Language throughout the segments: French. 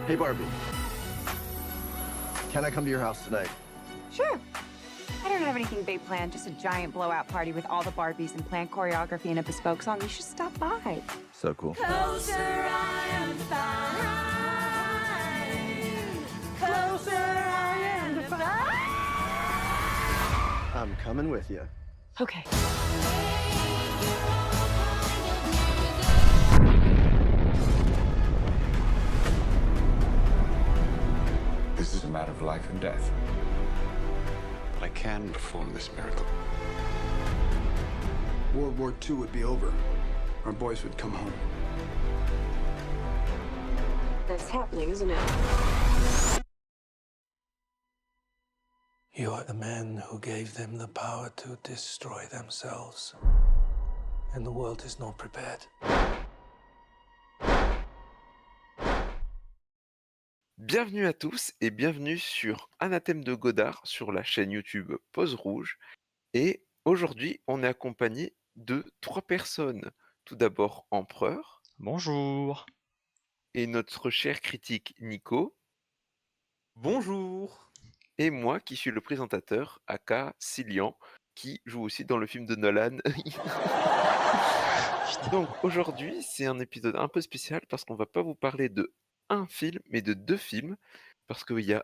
Hey, Barbie. Can I come to your house tonight? Sure. I don't have anything big planned, just a giant blowout party with all the Barbies and planned choreography and a bespoke song. You should stop by. So cool. Closer I am to find. Closer I am to find. I'm coming with you. Okay. This is a matter of life and death. But I can perform this miracle. World War II would be over. Our boys would come home. That's happening, isn't it? You are the man who gave them the power to destroy themselves. And the world is not prepared. Bienvenue à tous et bienvenue sur Anathème de Godard sur la chaîne YouTube Pause Rouge. Et aujourd'hui, on est accompagné de 3 personnes. Tout d'abord, Empereur. Bonjour. Et notre cher critique Nico. Bonjour. Et moi qui suis le présentateur, aka Cillian, qui joue aussi dans le film de Nolan. Donc aujourd'hui, c'est un épisode un peu spécial parce qu'on va pas vous parler de un film, mais de 2 films. Parce qu'il y a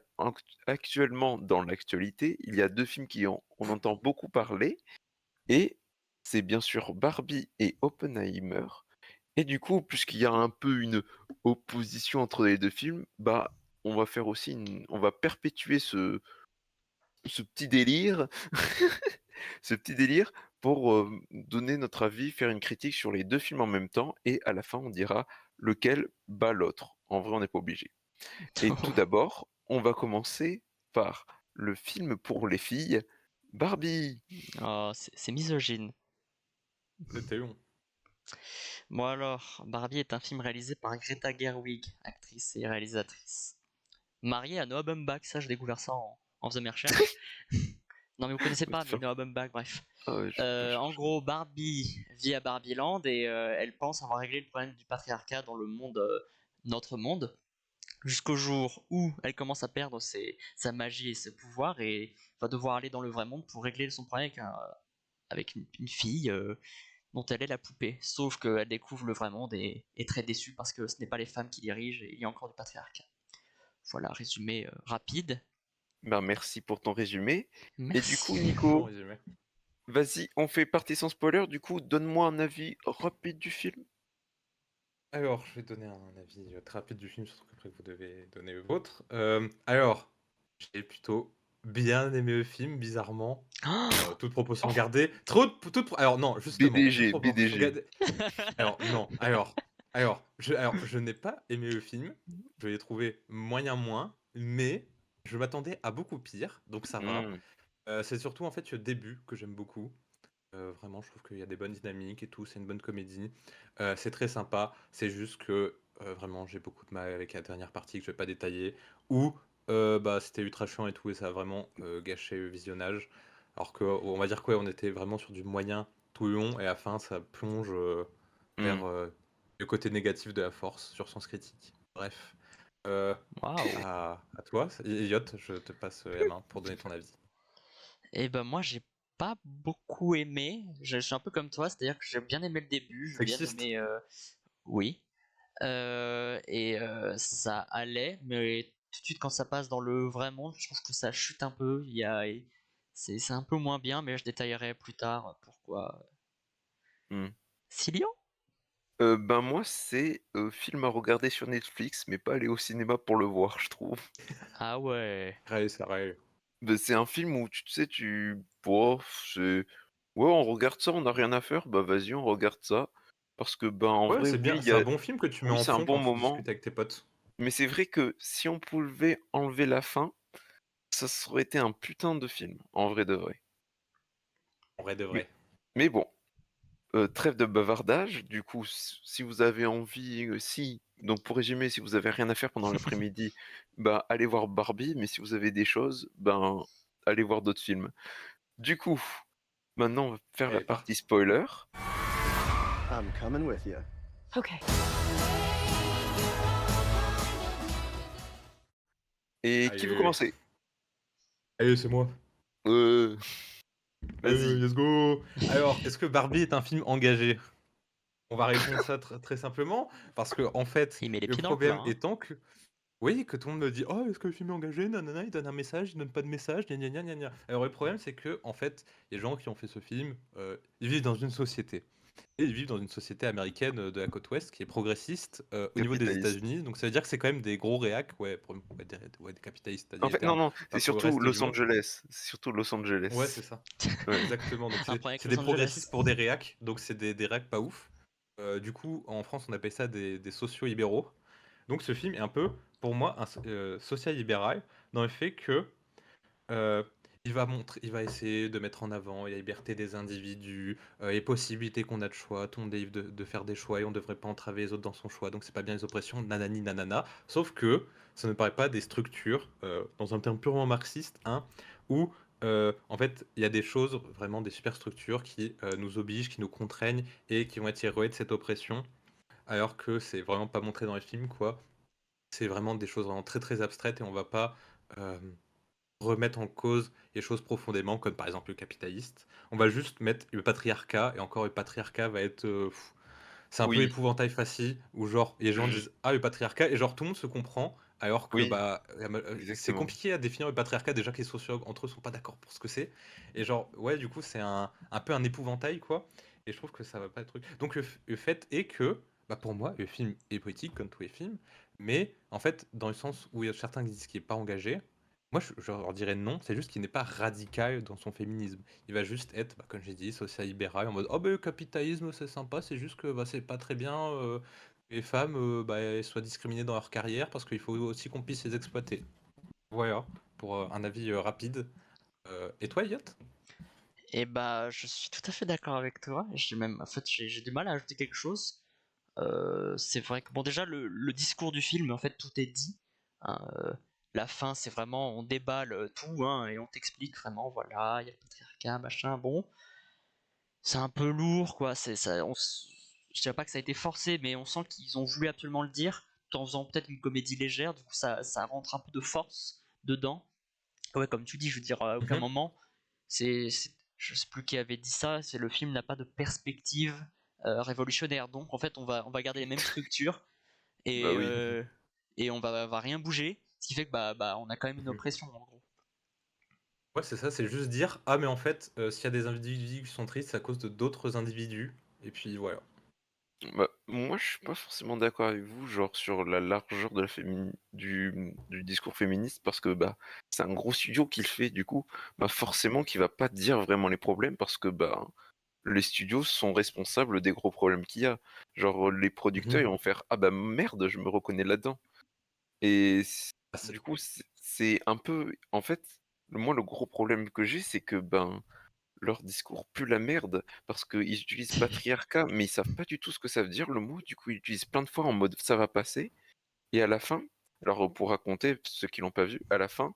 actuellement, dans l'actualité, il y a 2 films on entend beaucoup parler. Et c'est bien sûr Barbie et Oppenheimer. Et du coup, puisqu'il y a un peu une opposition entre les 2 films, bah on va faire aussi on va perpétuer ce petit délire, ce petit délire pour donner notre avis, faire une critique sur les 2 films en même temps, et à la fin on dira lequel bat l'autre. En vrai, on n'est pas obligé. Et tout d'abord, on va commencer par le film pour les filles, Barbie. Oh, c'est misogyne. C'était long. Bon alors, Barbie est un film réalisé par Greta Gerwig, actrice et réalisatrice. Mariée à Noah Baumbach, ça j'ai découvert ça en faisant mes recherches. Non mais vous connaissez pas, mais Noah Baumbach, bref. Ah ouais, En gros, Barbie vit à Barbieland et elle pense avoir réglé le problème du patriarcat dans le monde, notre monde, jusqu'au jour où elle commence à perdre sa magie et ses pouvoirs et va devoir aller dans le vrai monde pour régler son problème avec une fille dont elle est la poupée. Sauf qu'elle découvre le vrai monde et est très déçue parce que ce n'est pas les femmes qui dirigent et il y a encore du patriarcat. Voilà, résumé rapide. Ben, merci pour ton résumé. Merci. Et du coup, Nico, vas-y, on fait partie sans spoiler. Du coup, donne-moi un avis rapide du film. Alors, je vais donner un avis très rapide du film, surtout qu'après vous devez donner le vôtre. Alors, j'ai plutôt bien aimé le film, bizarrement. Toute proportion gardée. Alors non, justement. BDG. Alors non, je n'ai pas aimé le film. Je l'ai trouvé moyen, mais je m'attendais à beaucoup pire, donc ça va. C'est surtout en fait le début que j'aime beaucoup. Vraiment, je trouve qu'il y a des bonnes dynamiques et tout, c'est une bonne comédie. C'est très sympa, c'est juste que vraiment j'ai beaucoup de mal avec la dernière partie que je vais pas détailler, où c'était ultra chiant et tout, et ça a vraiment gâché le visionnage. Alors que on va dire quoi, on était vraiment sur du moyen tout le long, et à la fin ça plonge vers le côté négatif de la force sur Sens Critique. Bref. À toi, Elliot, je te passe la main pour donner ton avis. Et ben moi j'ai pas beaucoup aimé, je suis un peu comme toi, c'est-à-dire que j'ai bien aimé le début, j'ai bien aimé oui, et ça allait, mais tout de suite quand ça passe dans le vrai monde, je trouve que ça chute un peu, c'est un peu moins bien, mais je détaillerai plus tard pourquoi. Cillian ? Ben moi, c'est film à regarder sur Netflix, mais pas aller au cinéma pour le voir, je trouve. Ah ouais. Ça règle. C'est un film où on regarde ça, on n'a rien à faire, bah vas-y, on regarde ça. Parce que en vrai, c'est bien, c'est un bon film que tu mets en c'est un fond bon quand tu moment. discutes avec tes potes. Mais c'est vrai que si on pouvait enlever la fin, ça aurait été un putain de film, en vrai de vrai. En vrai de vrai. Mais bon, trêve de bavardage. Du coup, si vous avez envie, donc pour résumer, si vous avez rien à faire pendant l'après-midi, allez voir Barbie. Mais si vous avez des choses, allez voir d'autres films. Du coup, maintenant on va faire la partie spoiler. I'm coming with you. Okay. Et qui veut Allez, commencer? allez, c'est moi. Vas-y. Let's go. Alors, est-ce que Barbie est un film engagé? On va répondre ça très simplement, parce que en fait, Il met les le pieds dans le plat. problème étant que, oui, que tout le monde me dit, oh, est-ce que le film est engagé? Nanana, il donne un message, il donne pas de message, gna gna gna gna gna. Alors le problème, c'est que en fait, les gens qui ont fait ce film, ils vivent dans une société. Et ils vivent dans une société américaine de la côte ouest qui est progressiste au niveau des Capitaliste. États-Unis. Donc ça veut dire que c'est quand même des gros réacs, ouais, des capitalistes, t'as dit En les fait, non, termes, non, pas c'est pour le surtout reste du Los monde. Angeles. C'est surtout Los Ouais, Angeles. c'est ça. Ouais. Exactement. Donc Un c'est problème avec c'est Los des Angeles. progressistes pour des réacs. Donc c'est des réacs pas ouf. Du coup, en France, on appelle ça des socio-libéraux. Donc ce film est un peu, pour moi, un social-libéral dans le fait que euh, il va essayer de mettre en avant la liberté des individus, les possibilités qu'on a de choix. Tout le monde est libre de faire des choix et on ne devrait pas entraver les autres dans son choix. Donc c'est pas bien les oppressions, nanani nanana. Sauf que ça ne paraît pas des structures, dans un terme purement marxiste, hein, où en fait il y a des choses, vraiment des superstructures qui nous obligent, qui nous contraignent et qui vont être les relais de cette oppression. Alors que c'est vraiment pas montré dans les films, quoi. C'est vraiment des choses vraiment très très abstraites et on va pas euh, remettre en cause les choses profondément, comme par exemple le capitaliste. On va juste mettre le patriarcat, et encore le patriarcat va être... c'est un peu Oui. épouvantail facile, où genre les gens Je- disent ah le patriarcat, et genre tout le monde se comprend, alors que Oui, bah c'est exactement. compliqué à définir le patriarcat, déjà que les sociologues entre eux sont pas d'accord pour ce que c'est. Et genre ouais du coup c'est un peu un épouvantail quoi, et je trouve que ça va pas être truc. Donc le fait est que bah, pour moi le film est politique comme tous les films, mais en fait dans le sens où il y a certains qui disent qu'il est pas engagé, moi je leur dirais non, c'est juste qu'il n'est pas radical dans son féminisme. Il va juste être, bah, comme j'ai dit, social-libéral, en mode oh bah le capitalisme c'est sympa, c'est juste que bah, c'est pas très bien que les femmes bah, elles soient discriminées dans leur carrière parce qu'il faut aussi qu'on puisse les exploiter. Voilà, pour un avis rapide. Et toi, Yot? Et bah, je suis tout à fait d'accord avec toi. En fait, j'ai du mal à ajouter quelque chose. C'est vrai que bon, déjà le discours du film, en fait, tout est dit. Hein, la fin, c'est vraiment, on déballe tout, hein, et on t'explique vraiment, voilà, il y a le patriarcat, machin. Bon, c'est un peu lourd, quoi. C'est ça. Je dirais pas que ça a été forcé, mais on sent qu'ils ont voulu absolument le dire, tout en faisant peut-être une comédie légère. Du coup, ça rentre un peu de force dedans. Ouais, comme tu dis, je veux dire, à aucun Mhm. moment, je sais plus qui avait dit ça, c'est le film n'a pas de perspective révolutionnaire. Donc, en fait, on va garder les mêmes structures Bah et, oui. va rien bouger, ce qui fait que on a quand même une Mhm. oppression en gros. Ouais, c'est ça, c'est juste dire ah mais en fait s'il y a des individus qui sont tristes, c'est à cause de d'autres individus. Et puis voilà. Bah, moi, je suis pas forcément d'accord avec vous, genre sur la largeur de du discours féministe, parce que bah c'est un gros studio qui le fait, du coup, bah forcément qu'il va pas dire vraiment les problèmes, parce que bah les studios sont responsables des gros problèmes qu'il y a. Genre les producteurs Mhm. ils vont faire ah bah merde, je me reconnais là-dedans. Et Ah, c'est- du coup, c'est un peu, en fait, moi le gros problème que j'ai, c'est que ben leur discours pue la merde parce qu'ils utilisent patriarcat, mais ils savent pas du tout ce que ça veut dire le mot. Du coup, ils utilisent plein de fois en mode ça va passer. Et à la fin, alors pour raconter ceux qui l'ont pas vu, à la fin,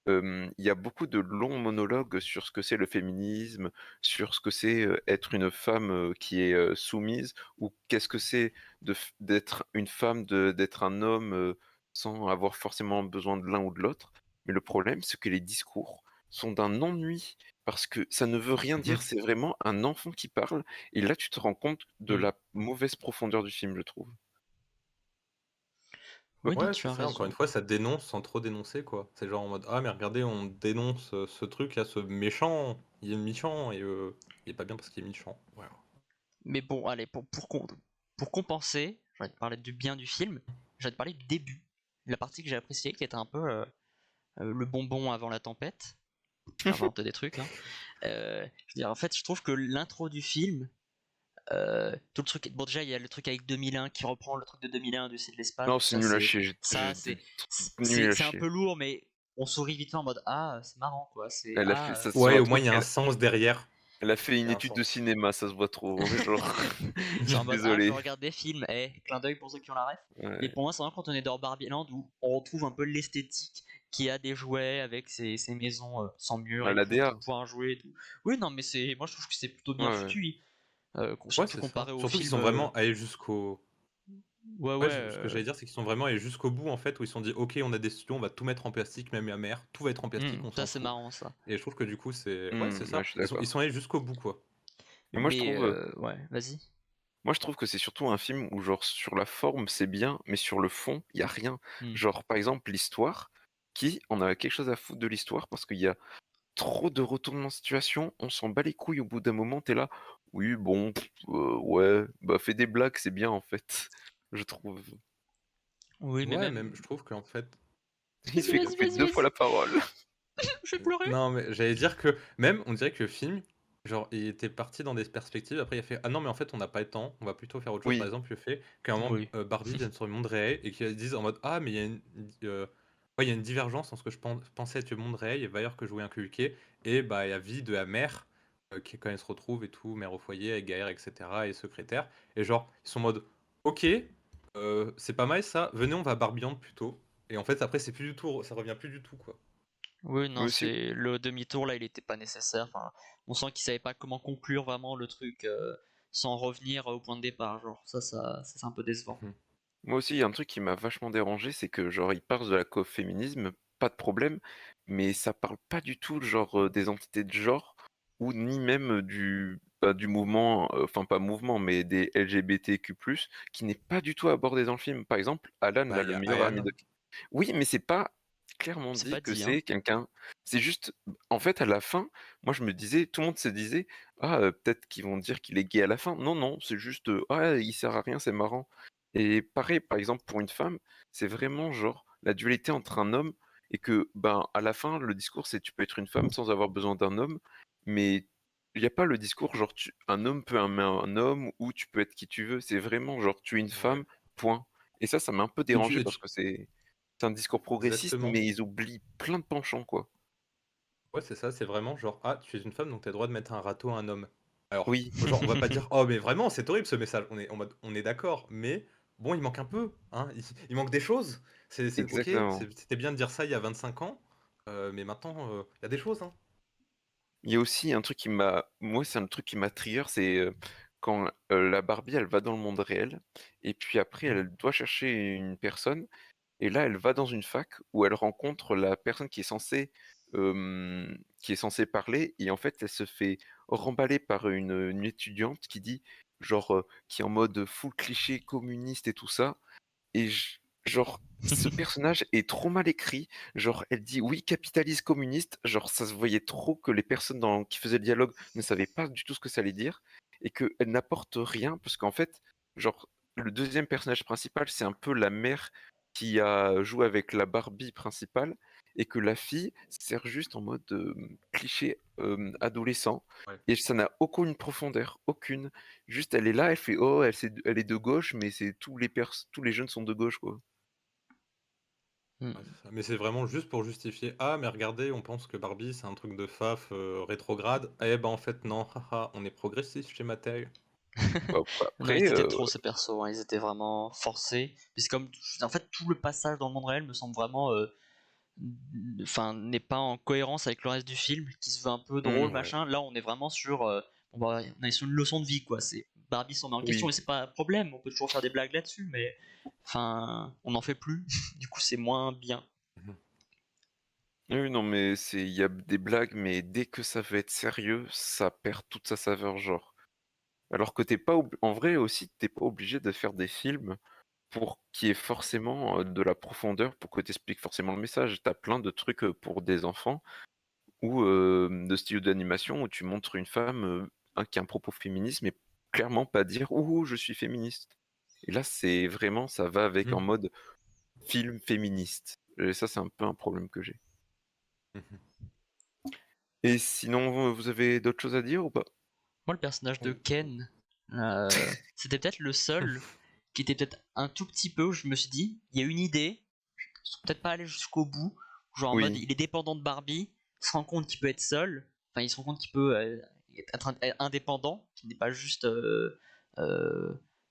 il y a beaucoup de longs monologues sur ce que c'est le féminisme, sur ce que c'est être une femme qui est soumise, ou qu'est-ce que c'est d'être une femme, d'être un homme sans avoir forcément besoin de l'un ou de l'autre. Mais le problème, c'est que les discours sont d'un ennui, parce que ça ne veut rien dire, Mhm. c'est vraiment un enfant qui parle, et là tu te rends compte de Mhm. la mauvaise profondeur du film, je trouve. Oui, non, Ouais, tu c'est as ça, encore une raison. fois, ça dénonce sans trop dénoncer, quoi. C'est genre en mode, ah, mais regardez, on dénonce ce truc, là, ce méchant, il est méchant, et il est pas bien parce qu'il est méchant. Voilà. Mais bon, allez, pour compenser, j'ai envie de parler du bien du film, j'ai envie de parler du début. La partie que j'ai appréciée, qui était un peu le bonbon avant la tempête. J'invente des trucs là. Je veux dire, en fait, je trouve que l'intro du film, tout le truc. Bon, déjà, il y a le truc avec 2001 qui reprend le truc de 2001, du de l'espace. Non, Donc c'est ça, nul à c'est chier, ça, j'étais nul à c'est un chier. peu lourd, mais on sourit vite fait en mode ah, c'est marrant quoi. C'est Elle a fait, ah. ça se Ouais, voit au trop moins, il y a un sens derrière. elle a fait Il une y a un étude de sens. cinéma, ça se voit trop. Genre, je Genre suis en mode ah, je désolé. regarde des films. Clin d'œil pour ceux qui ont la ref. Mais Ouais. pour moi, c'est vraiment quand on est dans Barbie Land où on retrouve un peu l'esthétique qui a des jouets avec ces maisons sans mur À et la tout DA. pour pouvoir jouer. Et tout. Oui, non, mais moi je trouve que c'est plutôt Ouais, bien ouais. foutu. Ouais, Surtout c'est ça. comparé au Surtout qu'ils film. sont vraiment allés jusqu'au. Ouais, Ouais, ouais. ce que j'allais dire, c'est qu'ils sont vraiment allés jusqu'au bout, en fait, où ils se sont dit, ok, on a des studios, on va tout mettre en plastique, même la mer, tout va être en plastique, on Ça s'en c'est fout. marrant ça. Et je trouve que du coup, ouais, c'est Ouais, ça. je suis Ils d'accord. sont allés jusqu'au bout, quoi. Et moi, je Mais trouve, ouais, vas-y. moi, je trouve que c'est surtout un film où, genre, sur la forme, c'est bien, mais sur le fond, il y a rien. Hmm. Genre, par exemple, l'histoire, on a quelque chose à foutre de l'histoire parce qu'il y a trop de retournements de situation, on s'en bat les couilles au bout d'un moment, t'es là, oui, bon, ouais, bah fais des blagues, c'est bien en fait, je trouve. Oui, mais Ouais, même. même, je trouve qu'en fait, Il se Vas-y, fait vas-y, couper vas-y, deux fois vas-y. la parole. Je vais pleurer. non, mais j'allais dire que, même, on dirait que le film, genre, il était parti dans des perspectives, après il a fait, ah non, mais en fait, on n'a pas le temps, on va plutôt faire autre chose. Par Oui, exemple, le fait qu'à un moment, Oui. Barbie vienne sur le monde réel et qu'ils disent en mode, ah, mais il y a ouais, il y a une divergence entre ce que je pensais être le monde réel et Vailleur que jouait inculqué, et bah, la vie de la mère, qui, quand elle se retrouve et tout, mère au foyer, avec Gaër, etc., et secrétaire, et genre, ils sont en mode, ok, c'est pas mal ça, venez, on va à Barbieland plutôt. Et en fait, après, c'est plus du tout, ça revient plus du tout, quoi. Oui, mais non, aussi, c'est le demi-tour là, il était pas nécessaire. Enfin, on sent qu'il savait pas comment conclure vraiment le truc sans revenir au point de départ. Genre, ça c'est un peu décevant. Mhm. moi aussi, il y a un truc qui m'a vachement dérangé, c'est que genre il parle de la cause féminisme, pas de problème, mais ça parle pas du tout genre des entités de genre ou ni même du mouvement, enfin pas mouvement, mais des LGBTQ+, qui n'est pas du tout abordé dans le film. Par exemple, Alan, Bah, là, il y le a meilleur ami Alan. de. Oui, mais c'est pas clairement C'est dit pas que dit, hein. c'est quelqu'un. C'est juste, en fait, à la fin, moi je me disais, tout le monde se disait, ah, peut-être qu'ils vont dire qu'il est gay à la fin. Non, non, c'est juste, ah, il sert à rien, c'est marrant. Et pareil, par exemple, pour une femme, c'est vraiment genre la dualité entre un homme et que, ben, à la fin, le discours, c'est tu peux être une femme sans avoir besoin d'un homme, mais il n'y a pas le discours genre un homme peut aimer un homme ou tu peux être qui tu veux. C'est vraiment genre tu es une Ouais. femme, point. Et ça m'a un peu Et dérangé parce que c'est un discours progressiste, Exactement. mais ils oublient plein de penchants, quoi. Ouais, c'est ça, c'est vraiment genre, ah, tu es une femme, donc tu as le droit de mettre un râteau à un homme. Alors, Oui, genre, on va pas dire, oh, mais vraiment, c'est horrible ce message, on est en mode, on est d'accord, mais bon, il manque un peu, hein, il manque des choses. Ok, exactement. c'était bien de dire ça il y a 25 ans, mais maintenant, il y a des choses, hein. Il y a aussi un truc moi, c'est un truc qui m'a trigger, c'est quand la Barbie, elle va dans le monde réel, et puis après, Mhm. elle doit chercher une personne, et là, elle va dans une fac où elle rencontre la personne qui est censée parler, et en fait, elle se fait remballer par une étudiante qui dit, genre, qui est en mode full cliché communiste et tout ça, et genre, ce personnage est trop mal écrit. Genre, elle dit oui, capitaliste communiste. Genre, ça se voyait trop que les personnes qui faisaient le dialogue ne savaient pas du tout ce que ça allait dire et qu'elle n'apporte rien parce qu'en fait, genre, le deuxième personnage principal, c'est un peu la mère qui a joué avec la Barbie principale et que la fille sert juste en mode cliché adolescent Ouais. et ça n'a aucune profondeur, aucune. Juste, elle est là, elle fait oh, elle est de gauche, mais c'est tous les jeunes sont de gauche, quoi. Hmm. Ouais, c'est ça. Mais c'est vraiment juste pour justifier, ah, mais regardez, on pense que Barbie, c'est un truc de faf rétrograde. Eh ben, en fait, non, haha, on est progressiste chez Mattel. Bah, Non, après, ils étaient trop ces persos, hein, ils étaient vraiment forcés. Puis c'est comme, en fait, tout le passage dans le monde réel me semble vraiment, enfin, n'est pas en cohérence avec le reste du film, qui se veut un peu drôle, hmm, Ouais. machin. Là, on est vraiment sur, bon, bah, on est sur une leçon de vie, quoi. C'est Barbie s'en met en question oui. et c'est pas un problème. On peut toujours faire des blagues là-dessus, mais enfin, on n'en fait plus. Du coup, c'est moins bien. Mhm. Oui, non, mais il y a des blagues, mais dès que ça veut être sérieux, ça perd toute sa saveur, genre. Alors que en vrai aussi, t'es pas obligé de faire des films pour qu'il y ait forcément de la profondeur, pour que t'expliques forcément le message. T'as plein de trucs pour des enfants ou de styles d'animation où tu montres une femme qui a un propos féministe, mais clairement pas dire ouh, je suis féministe. Et là, c'est vraiment, ça va avec en Mhm. mode film féministe. Et ça, c'est un peu un problème que j'ai. Mhm. Et sinon, vous avez d'autres choses à dire ou pas? Moi, le personnage de Oh. Ken, c'était peut-être le seul qui était peut-être un tout petit peu où je me suis dit, il y a une idée, ils sont peut-être pas allés jusqu'au bout, genre en mode Oui, il est dépendant de Barbie, il se rend compte qu'il peut être seul, enfin il se rend compte qu'il peut être indépendant, qu'il n'est pas juste, euh,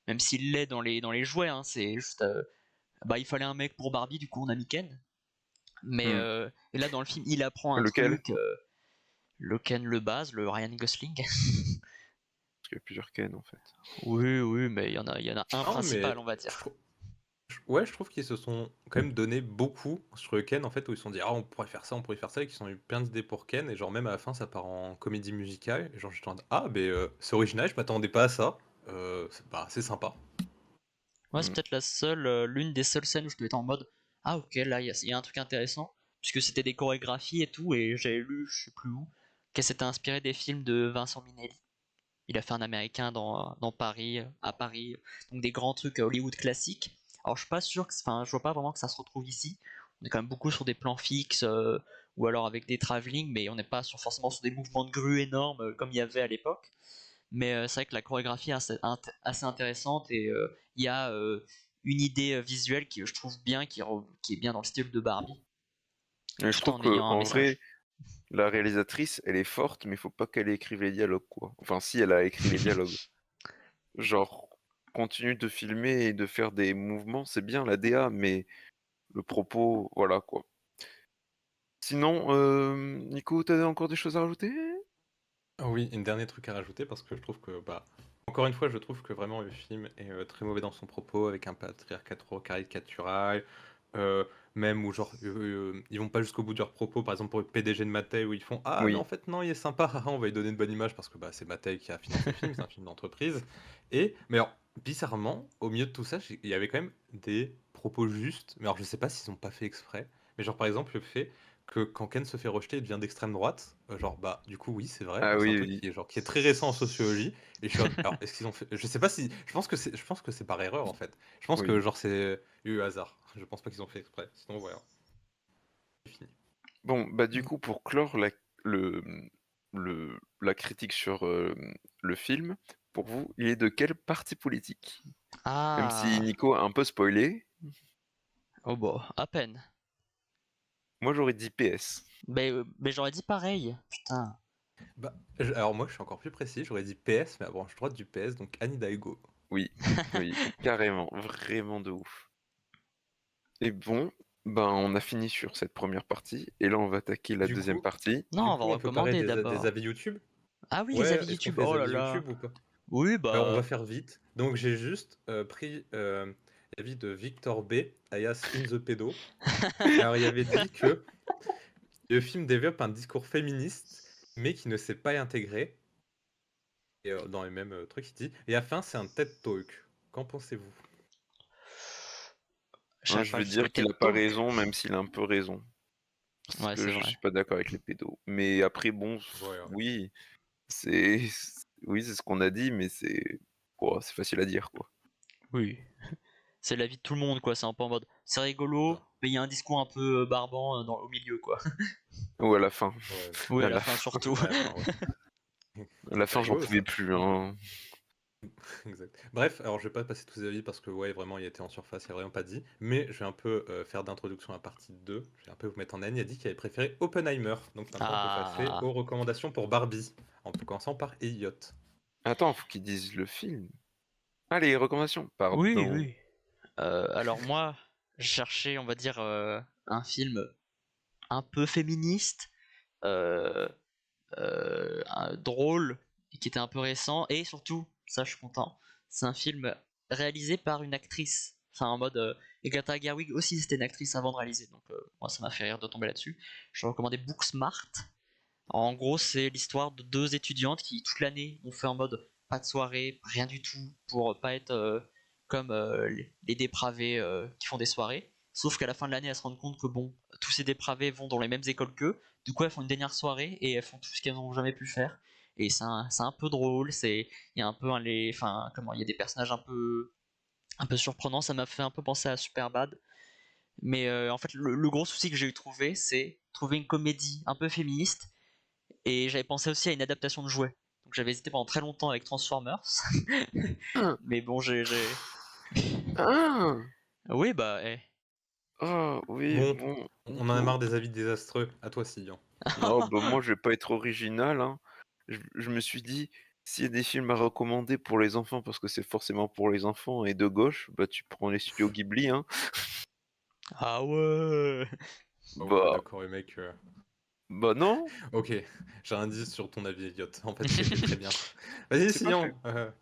même s'il l'est dans les jouets, hein, c'est juste, bah il fallait un mec pour Barbie, du coup on a mis Ken, mais hmm. et là dans le film il apprend un Lequel? truc, le Ken le base, le Ryan Gosling. Parce qu'il y a plusieurs Ken en fait. Oui, mais il y en a un Non, principal, mais on va je dire. trou- ouais, je trouve qu'ils se sont quand même donné beaucoup sur le Ken, en fait, où ils se sont dit, ah, on pourrait faire ça, on pourrait faire ça, et qu'ils ont eu plein d'idées pour Ken, et genre, même à la fin, ça part en comédie musicale, et genre, j'étais en mode, ah, c'est original, je m'attendais pas à ça, c'est sympa. Moi, c'est peut-être l'une des seules scènes où je devais être en mode ah ok, là il y a un truc intéressant, puisque c'était des chorégraphies et tout, et j'avais lu, je sais plus où, qu'elle s'était inspirée des films de Vincent Minnelli. Il a fait un américain dans Paris, à Paris, donc des grands trucs Hollywood classiques. Alors je suis pas sûr enfin, je vois pas vraiment que ça se retrouve ici. On est quand même beaucoup sur des plans fixes, ou alors avec des travelling, mais on n'est pas forcément sur des mouvements de grue énormes comme il y avait à l'époque. Mais c'est vrai que la chorégraphie est assez intéressante et il y a une idée visuelle qui je trouve bien, qui est bien dans le style de Barbie, Mais je tout trouve en que ayant un en vrai, message. la réalisatrice, elle est forte, mais il faut pas qu'elle écrive les dialogues, quoi. Enfin, si elle a écrit les dialogues. Genre, continue de filmer et de faire des mouvements, c'est bien la DA, mais le propos, voilà quoi. Sinon, Nico, t'as encore des choses à rajouter? Ah oui, une dernier truc à rajouter, parce que je trouve que, encore une fois, je trouve que vraiment le film est très mauvais dans son propos, avec un patriarcat trop caricatural, euh, même où genre, ils vont pas jusqu'au bout de leurs propos, par exemple pour le PDG de Mattel, où ils font ah, mais en Oui. fait, non, il est sympa, haha, on va lui donner une bonne image, parce que c'est Mattel qui a financé le film, c'est un film d'entreprise. Mais alors, bizarrement, au milieu de tout ça, il y avait quand même des propos justes, mais alors je sais pas s'ils ont pas fait exprès, mais genre par exemple le fait que quand Ken se fait rejeter, il devient d'extrême droite. Genre, du coup, oui, c'est vrai. Ah C'est un oui, truc oui. qui est très récent en sociologie. Et je suis alors, est-ce qu'ils ont fait. Je sais pas si. Je pense que c'est par erreur, en fait. Je pense que, Oui. genre, c'est eu hasard. Je pense pas qu'ils ont fait exprès. Sinon, voilà. C'est fini. Bon, bah du coup, pour clore le, la critique sur le film, pour vous, il est de quel parti politique? Même si Ah, Nico a un peu spoilé, oh bah, à peine. moi j'aurais dit PS. Mais j'aurais dit pareil, putain. Alors, moi, je suis encore plus précis. J'aurais dit PS, mais à branche droite du PS, donc Anne Hidalgo. Oui, oui, carrément, vraiment de ouf. Et bon, ben on a fini sur cette première partie, et là on va attaquer la Du deuxième coup, partie. Non, on va on peut parler recommander des d'abord. avis YouTube. Ah oui, les Ouais, avis est-ce qu'on YouTube, fait les oh là avis là. YouTube ou pas? Oui, Alors, on va bah. faire vite. Donc, j'ai juste pris l'avis de Victor B, alias In the Pedo. Alors, il avait dit que le film développe un discours féministe, mais qui ne sait pas intégrer. Et dans les mêmes trucs, il dit. Et à la fin, c'est un TED Talk. Qu'en pensez-vous? J'irai Je pas vais jusqu'au dire qu'il TED a pas Talk. raison, même s'il a un peu raison. Parce Ouais, que c'est je vrai. suis pas d'accord avec les pédos. Mais après, bon, Voilà. oui, c'est oui, c'est ce qu'on a dit, mais c'est facile à dire, quoi. Oui. C'est l'avis de tout le monde, quoi. C'est un peu en mode. C'est rigolo, Ça. mais il y a un discours un peu barbant au milieu, quoi. Ou à la fin. Ouais. Oui, à À la la fin fin, surtout. À la fin, ouais. à la C'est fin, j'en rigolo, pouvais ça. plus, hein. Exact. Bref, alors je vais pas passer tous les avis parce que ouais, vraiment, il était en surface, il a vraiment pas dit. Mais je vais un peu faire d'introduction à la partie 2. Je vais un peu vous mettre en haine. Il a dit qu'il avait préféré Oppenheimer. Donc maintenant, on peut passer Ah. aux recommandations pour Barbie. En commençant par Elliot. Attends, faut qu'ils disent le film. Allez, recommandations. Oui, Pardon. oui. Alors moi, je cherchais, on va dire, un film un peu féministe, euh, drôle, et qui était un peu récent, et surtout, ça je suis content, c'est un film réalisé par une actrice. Enfin, en mode, Agatha Gerwig aussi c'était une actrice avant de réaliser, donc moi ça m'a fait rire de tomber là-dessus. Je recommandais Booksmart. En gros, c'est l'histoire de deux étudiantes qui, toute l'année, ont fait en mode pas de soirée, rien du tout, pour pas être comme les dépravés qui font des soirées. Sauf qu'à la fin de l'année, elles se rendent compte que bon, tous ces dépravés vont dans les mêmes écoles qu'eux. Du coup, elles font une dernière soirée et elles font tout ce qu'elles n'ont jamais pu faire. Et c'est un peu drôle. Il y a un peu enfin, comment, il y a des personnages un peu surprenants. Ça m'a fait un peu penser à Superbad. Mais en fait, le gros souci que j'ai eu trouvé, c'est trouver une comédie un peu féministe et j'avais pensé aussi à une adaptation de jouets. Donc j'avais hésité pendant très longtemps avec Transformers. Ah, Mais bon, ah, Oui, bah, eh. oh, oui, Bon, bon. on en a marre des avis désastreux. À toi, Sillon. Oh, bah moi, je vais pas être original, hein. Je me suis dit, s'il y a des films à recommander pour les enfants, parce que c'est forcément pour les enfants, et de gauche, bah tu prends les studios Ghibli, hein. Ah ouais. Ah ouais, Bah, d'accord, les mecs. Bah non, Ok, j'ai un indice sur ton avis, Elliot. En fait, c'était très bien. Vas-y, c'est pas fait.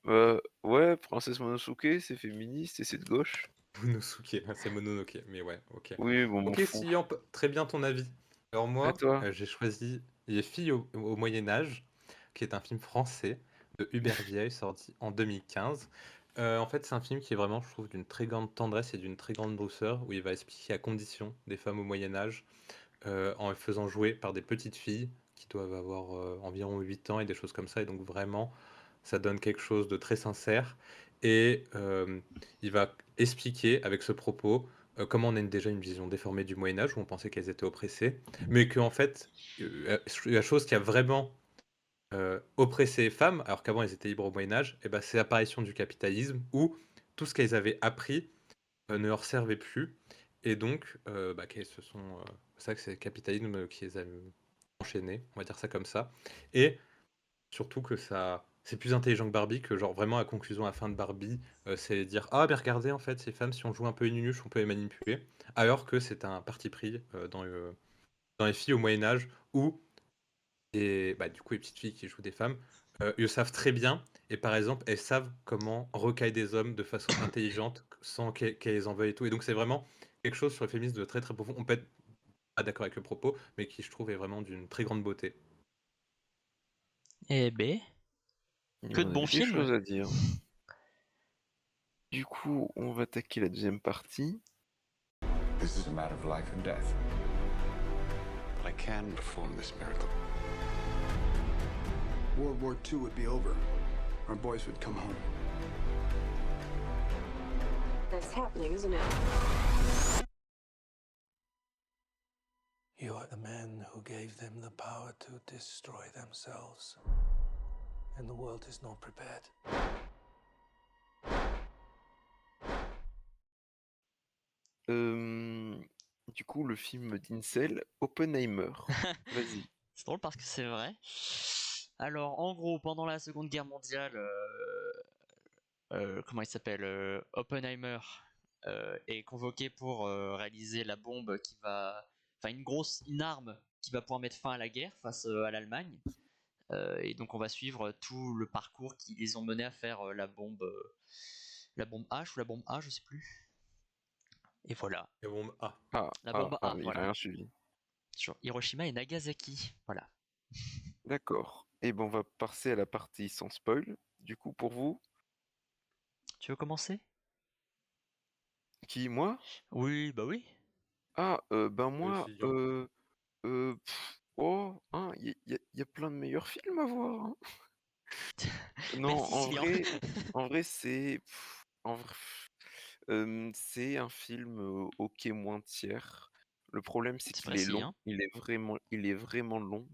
Sion. Ouais, Princesse Monosuke, c'est féministe et c'est de gauche. Monosuke, c'est Mononoke, mais ouais, ok. Oui, bon, m'en Ok, fous. Sion, très bien ton avis. Alors À moi, toi. j'ai choisi Les filles au Moyen Âge, qui est un film français de Hubert Vieille, sorti en 2015. En fait, c'est un film qui est vraiment, je trouve, d'une très grande tendresse et d'une très grande douceur, où il va expliquer la condition des femmes au Moyen Âge, en les faisant jouer par des petites filles qui doivent avoir environ 8 ans et des choses comme ça. Et donc vraiment, ça donne quelque chose de très sincère. Et il va expliquer avec ce propos comment on a déjà une vision déformée du Moyen Âge, où on pensait qu'elles étaient oppressées, mais qu'en fait, la chose qui a vraiment oppressé les femmes, alors qu'avant elles étaient libres au Moyen Âge, et ben, c'est l'apparition du capitalisme, où tout ce qu'elles avaient appris ne leur servait plus. Et donc, bah, qu'elles se sont. C'est ça que c'est le capitalisme qui les a enchaînées, on va dire ça comme ça. Et surtout que ça. C'est plus intelligent que Barbie, que genre vraiment la conclusion à la fin de Barbie, c'est dire ah mais regardez en fait ces femmes si on joue un peu une nunuche on peut les manipuler, alors que c'est un parti pris dans les filles au Moyen Âge où et bah, du coup les petites filles qui jouent des femmes, ils le savent très bien et par exemple elles savent comment recailler des hommes de façon intelligente sans qu'elles les en veuillent et tout, et donc c'est vraiment quelque chose sur le féminisme de très très profond. On peut être pas d'accord avec le propos, mais qui je trouve est vraiment d'une très grande beauté. Eh ben, Il que y de en bons avait des films. choses à dire. Du coup, on va attaquer la deuxième partie. This is a matter of life and death. But I can perform this miracle. World War II would be over. Our boys would come home. That's happening, isn't it? You are the man who gave them the power to destroy themselves. And the world is not prepared. Du coup, le film d'Incel, Oppenheimer. Vas-y. C'est drôle parce que c'est vrai. Alors, en gros, pendant la Seconde Guerre mondiale, comment il s'appelle, Oppenheimer est convoqué pour réaliser la bombe qui va, enfin une arme qui va pouvoir mettre fin à la guerre face à l'Allemagne. Et donc on va suivre tout le parcours qu'ils ont mené à faire la bombe H ou la bombe A, je sais plus. Et voilà. Et bon, La bombe A, il voilà. a rien suivi. Sur Hiroshima et Nagasaki, voilà. D'accord. Et ben on va passer à la partie sans spoil. Du coup, pour vous, Tu veux commencer? qui, moi? Oui, bah oui. Ah, ben moi, aussi, Jean. oh, hein, y a plein de meilleurs films à voir, hein. Non, Merci, en Sylvain. vrai, en vrai, c'est, en vrai, c'est un film ok moins tiers. Le problème, c'est C'est qu'il est précis, long. hein. Il est vraiment long.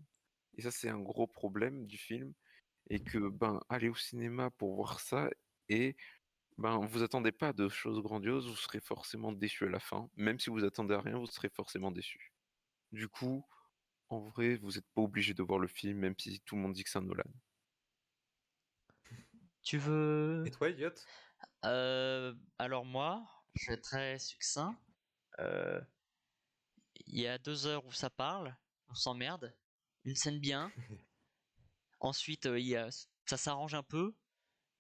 Et ça, c'est un gros problème du film. Et que, ben, aller au cinéma pour voir ça et ben, vous attendez pas de choses grandioses, vous serez forcément déçu à la fin. Même si vous attendez à rien, vous serez forcément déçu. Du coup, en vrai, vous n'êtes pas obligé de voir le film, même si tout le monde dit que c'est un Nolan. Tu veux... Et toi, Elliot? Alors moi, je vais être très succinct. Il y a 2 heures où ça parle, on s'emmerde, une scène bien. Ensuite, ça s'arrange un peu,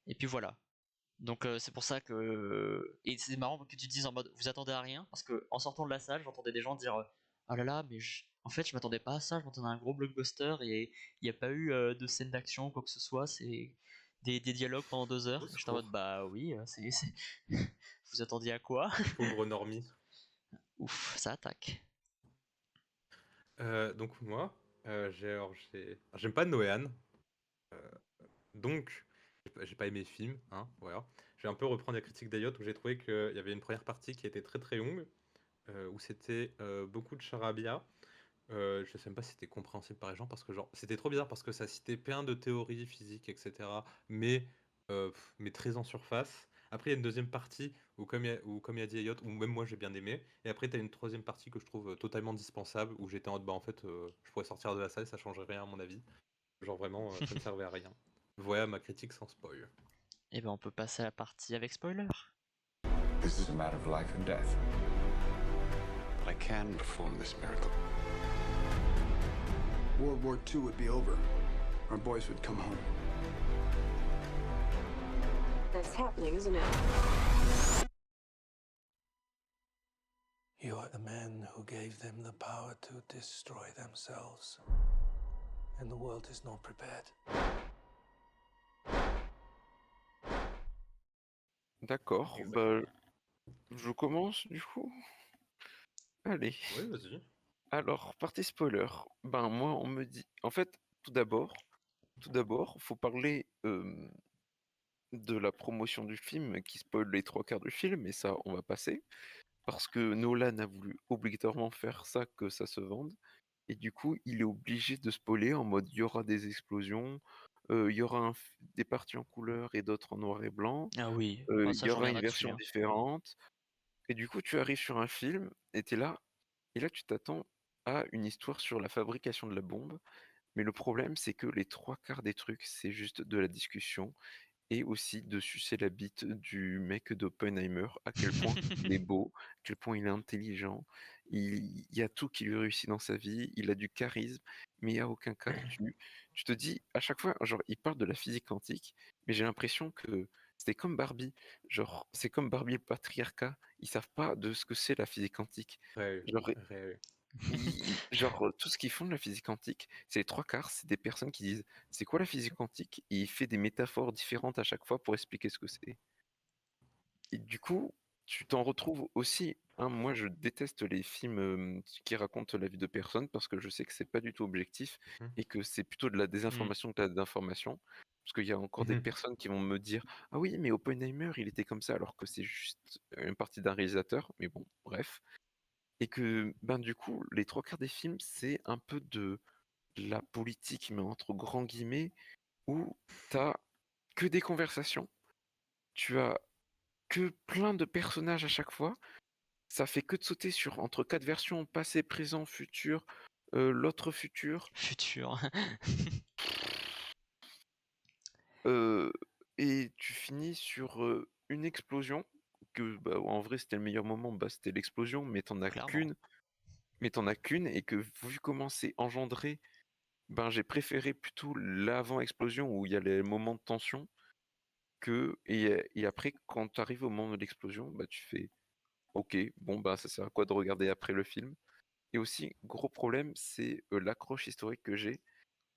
et puis voilà. Donc c'est pour ça que... Et c'est marrant que tu te dises en mode, vous attendez à rien, parce que en sortant de la salle, j'entendais des gens dire, ah là là, mais en fait je m'attendais pas à ça, je m'attendais à un gros blockbuster, et il n'y a pas eu de scène d'action, quoi que ce soit, c'est des dialogues pendant 2 heures. J'étais en mode, bah oui, vous attendiez à quoi? Pauvre normie. Ouf, ça attaque. Donc moi, j'aime pas Noéan, donc j'ai pas aimé le film, hein, voilà. Je vais un peu reprendre la critique d'Eliott où j'ai trouvé qu'il y avait une première partie qui était très très longue, où c'était beaucoup de charabia. Je sais même pas si c'était compréhensible par les gens parce que genre c'était trop bizarre parce que ça citait plein de théories physiques, etc. Mais très en surface. Après il y a une deuxième partie où comme il a dit Elliot, où même moi j'ai bien aimé. Et après tu as une troisième partie que je trouve totalement dispensable où j'étais en mode bah en fait je pourrais sortir de la salle, ça changerait rien à mon avis. Genre vraiment ça ne servait à rien. Voilà ma critique sans spoil. Et ben on peut passer à la partie avec spoiler. This is a matter of life and death. But I can perform this miracle. World War II would be over. Our boys would come home. That's happening, isn't it? You are the man who gave them the power to destroy themselves. And the world is not prepared. D'accord, bah, je commence du coup. Allez. Oui, vas-y. Alors, partie spoiler. Ben moi, on me dit. En fait, tout d'abord, faut parler de la promotion du film qui spoil les trois quarts du film, et ça, on va passer. Parce que Nolan a voulu obligatoirement faire ça, que ça se vende. Et du coup, il est obligé de spoiler en mode il y aura des explosions, il y aura des parties en couleur et d'autres en noir et blanc, Ah oui, il ça y je aura une reviendrai dessus, version hein. différente. Et du coup, tu arrives sur un film et t'es là, et là tu t'attends à une histoire sur la fabrication de la bombe. Mais le problème, c'est que les trois quarts des trucs, c'est juste de la discussion et aussi de sucer la bite du mec d'Oppenheimer, à quel point il est beau, à quel point il est intelligent, il y a tout qui lui réussit dans sa vie, il a du charisme, mais à aucun cas tu te dis à chaque fois, genre il parle de la physique quantique, mais j'ai l'impression que c'était comme Barbie, genre c'est comme Barbie et le patriarcat, ils savent pas de ce que c'est la physique quantique. Ouais, Genre, ouais. genre, tout ce qu'ils font de la physique quantique, c'est les trois quarts, c'est des personnes qui disent c'est quoi la physique quantique? Et il fait des métaphores différentes à chaque fois pour expliquer ce que c'est. Et du coup, tu t'en retrouves aussi. Hein, moi, je déteste les films qui racontent la vie de personnes parce que je sais que c'est pas du tout objectif Mhm. et que c'est plutôt de la désinformation que de l'information. Parce qu'il y a encore des Mhm. personnes qui vont me dire ah oui, mais Oppenheimer, il était comme ça, alors que c'est juste une partie d'un réalisateur. Mais bon, bref. Et que, ben, du coup, les trois quarts des films, c'est un peu de la politique, mais entre grands guillemets, où t'as que des conversations, tu as que plein de personnages à chaque fois, ça fait que de sauter sur entre quatre versions, passé, présent, futur, l'autre futur, Futur. et tu finis sur une explosion, que bah, en vrai c'était le meilleur moment, bah, c'était l'explosion, mais Clairement. t'en as qu'une, et que vu comment c'est engendré, ben, j'ai préféré plutôt l'avant-explosion où il y a les moments de tension et après, quand tu arrives au moment de l'explosion, bah, tu fais OK, bon, bah, ça sert à quoi de regarder après le film? Et aussi, gros problème, c'est l'accroche historique que j'ai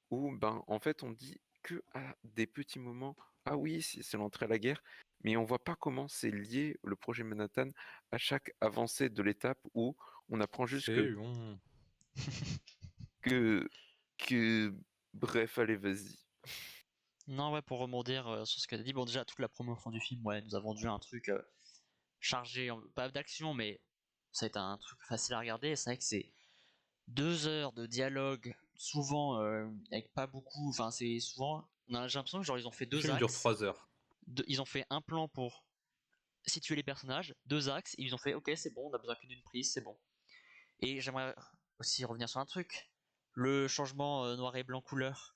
où, ben, en fait, on dit que à des petits moments, ah oui, c'est l'entrée à la guerre, mais on voit pas comment c'est lié le projet Manhattan à chaque avancée de l'étape où on apprend juste C'est bon. que, que, bref, allez, vas-y. Non, ouais, pour rebondir sur ce que tu as dit, bon, déjà, toute la promotion du film, ouais, nous a vendu un truc chargé, pas d'action, mais ça a été un truc facile à regarder. Et c'est vrai que c'est 2 heures de dialogue, souvent avec pas beaucoup, enfin, c'est souvent, j'ai l'impression que genre, ils ont fait Le deux film dure axes, 3 heures. ils ont fait un plan pour situer les personnages, 2 axes, et ils ont fait, ok, c'est bon, on a besoin qu'une d'une prise, c'est bon. Et j'aimerais aussi revenir sur un truc, le changement noir et blanc couleur.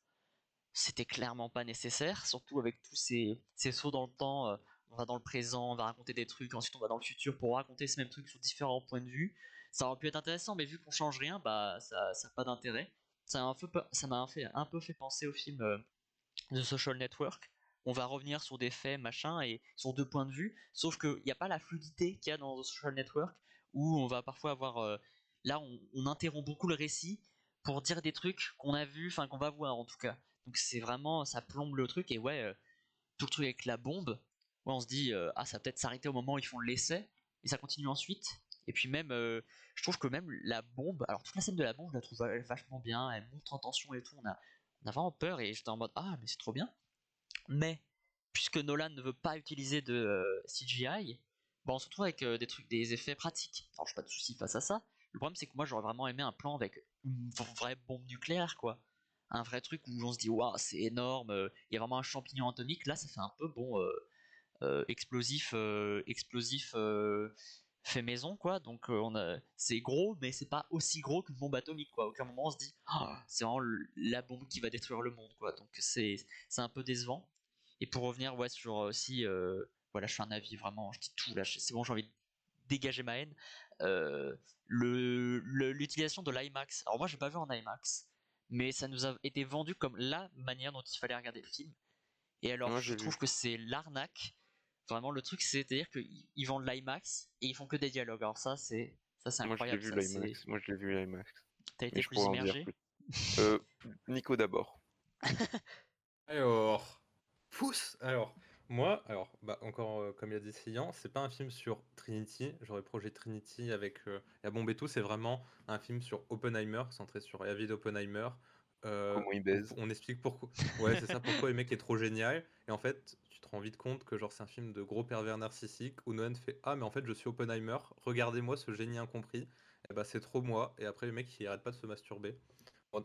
C'était clairement pas nécessaire, surtout avec tous ces sauts dans le temps. On va dans le présent, on va raconter des trucs, ensuite on va dans le futur pour raconter ces mêmes trucs sur différents points de vue. Ça aurait pu être intéressant, mais vu qu'on change rien, bah ça a pas d'intérêt. Ça m'a un peu fait penser au film The Social Network. On va revenir sur des faits, machin, et sur 2 points de vue, sauf qu'il n'y a pas la fluidité qu'il y a dans The Social Network, où on va parfois avoir. Là, on interrompt beaucoup le récit pour dire des trucs qu'on a vus, enfin qu'on va voir en tout cas. Donc c'est vraiment, ça plombe le truc, et ouais, tout le truc avec la bombe, ouais, on se dit, ah, ça va peut-être s'arrêter au moment où ils font l'essai, et ça continue ensuite. Et puis même, je trouve que même la bombe, alors toute la scène de la bombe, je la trouve vachement bien, elle monte en tension et tout, on a vraiment peur, et j'étais en mode, ah, mais c'est trop bien. Mais, puisque Nolan ne veut pas utiliser de CGI, bah on se retrouve avec des effets pratiques. Alors, j'ai pas de soucis face à ça. Le problème, c'est que moi, j'aurais vraiment aimé un plan avec une vraie bombe nucléaire, quoi. Un vrai truc où on se dit, waouh, c'est énorme, il y a vraiment un champignon atomique. Là, ça fait un peu, bon, explosif fait maison, quoi. Donc, c'est gros, mais c'est pas aussi gros qu'une bombe atomique, quoi. À aucun moment, on se dit, ah, c'est vraiment la bombe qui va détruire le monde, quoi. Donc, c'est un peu décevant. Et pour revenir, ouais, sur aussi, voilà, je fais un avis vraiment, je dis tout là, c'est bon, j'ai envie de dégager ma haine. L'utilisation de l'IMAX. Alors moi, j'ai pas vu en IMAX, mais ça nous a été vendu comme la manière dont il fallait regarder le film. Et alors, Moi, je j'ai trouve vu. que c'est l'arnaque. Vraiment, le truc, c'est-à-dire qu'ils vendent l'IMAX et ils font que des dialogues. Alors ça, c'est Moi, je l'ai incroyable. vu Ça, c'est. l'IMAX. Moi, je l'ai vu l'IMAX. T'as Mais été je plus pourrais en dire immergé? plus. Nico d'abord. Alors, pousse. Alors, moi, bah encore comme il a dit Sian, c'est pas un film sur Trinity. J'aurais projet Trinity avec la bombe et tout. C'est vraiment un film sur Oppenheimer, centré sur la vie d'Oppenheimer. Comment il baise. On explique pourquoi. Ouais, c'est ça. Pourquoi le mec est trop génial. Et en fait, tu te rends vite compte que genre c'est un film de gros pervers narcissique où Nolan fait ah mais en fait je suis Oppenheimer. Regardez-moi ce génie incompris. Et bah c'est trop moi. Et après le mec il arrête pas de se masturber.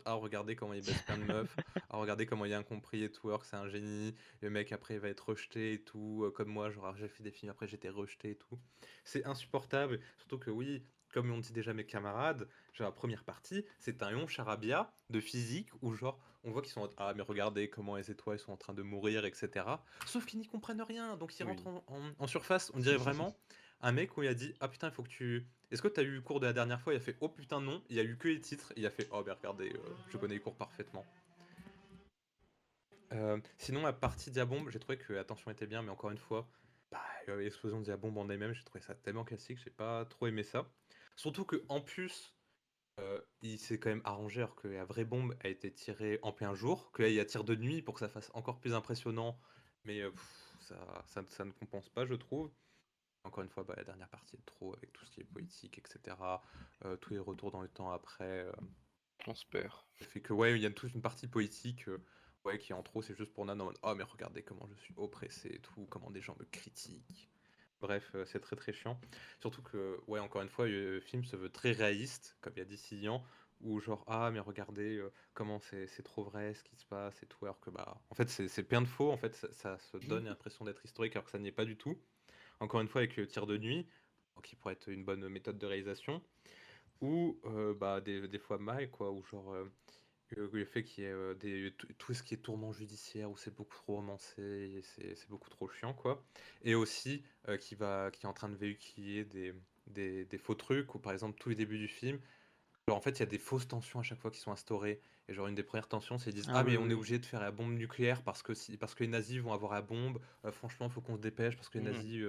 Ah, regardez comment il baisse plein de meufs. Ah, regardez comment il est incompris et tout, alors que c'est un génie. Le mec, après, il va être rejeté et tout. Comme moi, genre, j'ai fait des films, après, j'étais rejeté et tout. C'est insupportable. Surtout que, oui, comme on dit déjà mes camarades, genre, la première partie, c'est un long charabia de physique où, genre, on voit qu'ils sont ah, mais regardez comment les étoiles sont en train de mourir, etc. Sauf qu'ils n'y comprennent rien. Donc, ils rentrent Oui. en surface. On dirait vraiment un mec où il a dit ah putain, il faut que tu. Est-ce que tu as eu le cours de la dernière fois? Il a fait oh putain non, il y a eu que les titres. Il a fait oh ben regardez, je connais les cours parfaitement. Sinon la partie Diabombe, j'ai trouvé que Attention était bien, mais encore une fois, bah, l'explosion de Diabombe en elle-même, j'ai trouvé ça tellement classique, j'ai pas trop aimé ça. Surtout que en plus, il s'est quand même arrangé alors que la vraie bombe a été tirée en plein jour, que là il y a tir de nuit pour que ça fasse encore plus impressionnant, mais ça ne compense pas, je trouve. Encore une fois, bah, la dernière partie est trop avec tout ce qui est politique, etc. Tous les retours dans le temps après. On se perd. Ça fait que, ouais, il y a toute une partie politique ouais, qui en trop, c'est juste pour Nan en mode oh, mais regardez comment je suis oppressé et tout, comment des gens me critiquent. Bref, c'est très très chiant. Surtout que, ouais, encore une fois, le film se veut très réaliste, comme il y a dit Cillian, où genre, ah, mais regardez comment c'est trop vrai ce qui se passe et tout, alors que, bah, en fait, c'est plein de faux, en fait, ça se donne l'impression d'être historique alors que ça n'y est pas du tout. Encore une fois, avec le tir de nuit, qui pourrait être une bonne méthode de réalisation, ou bah, des fois mal, quoi, ou genre le fait qu'il y ait tout ce qui est tourment judiciaire, où c'est beaucoup trop romancé, et c'est beaucoup trop chiant, quoi. Et aussi qui est en train de véhiculer des faux trucs, ou par exemple, tout le début du film, genre en fait, il y a des fausses tensions à chaque fois qui sont instaurées. Et genre, une des premières tensions, c'est ils disent Ah ah, oui, mais on est oui. obligé de faire la bombe nucléaire parce que les nazis vont avoir la bombe. Franchement, il faut qu'on se dépêche parce que les nazis,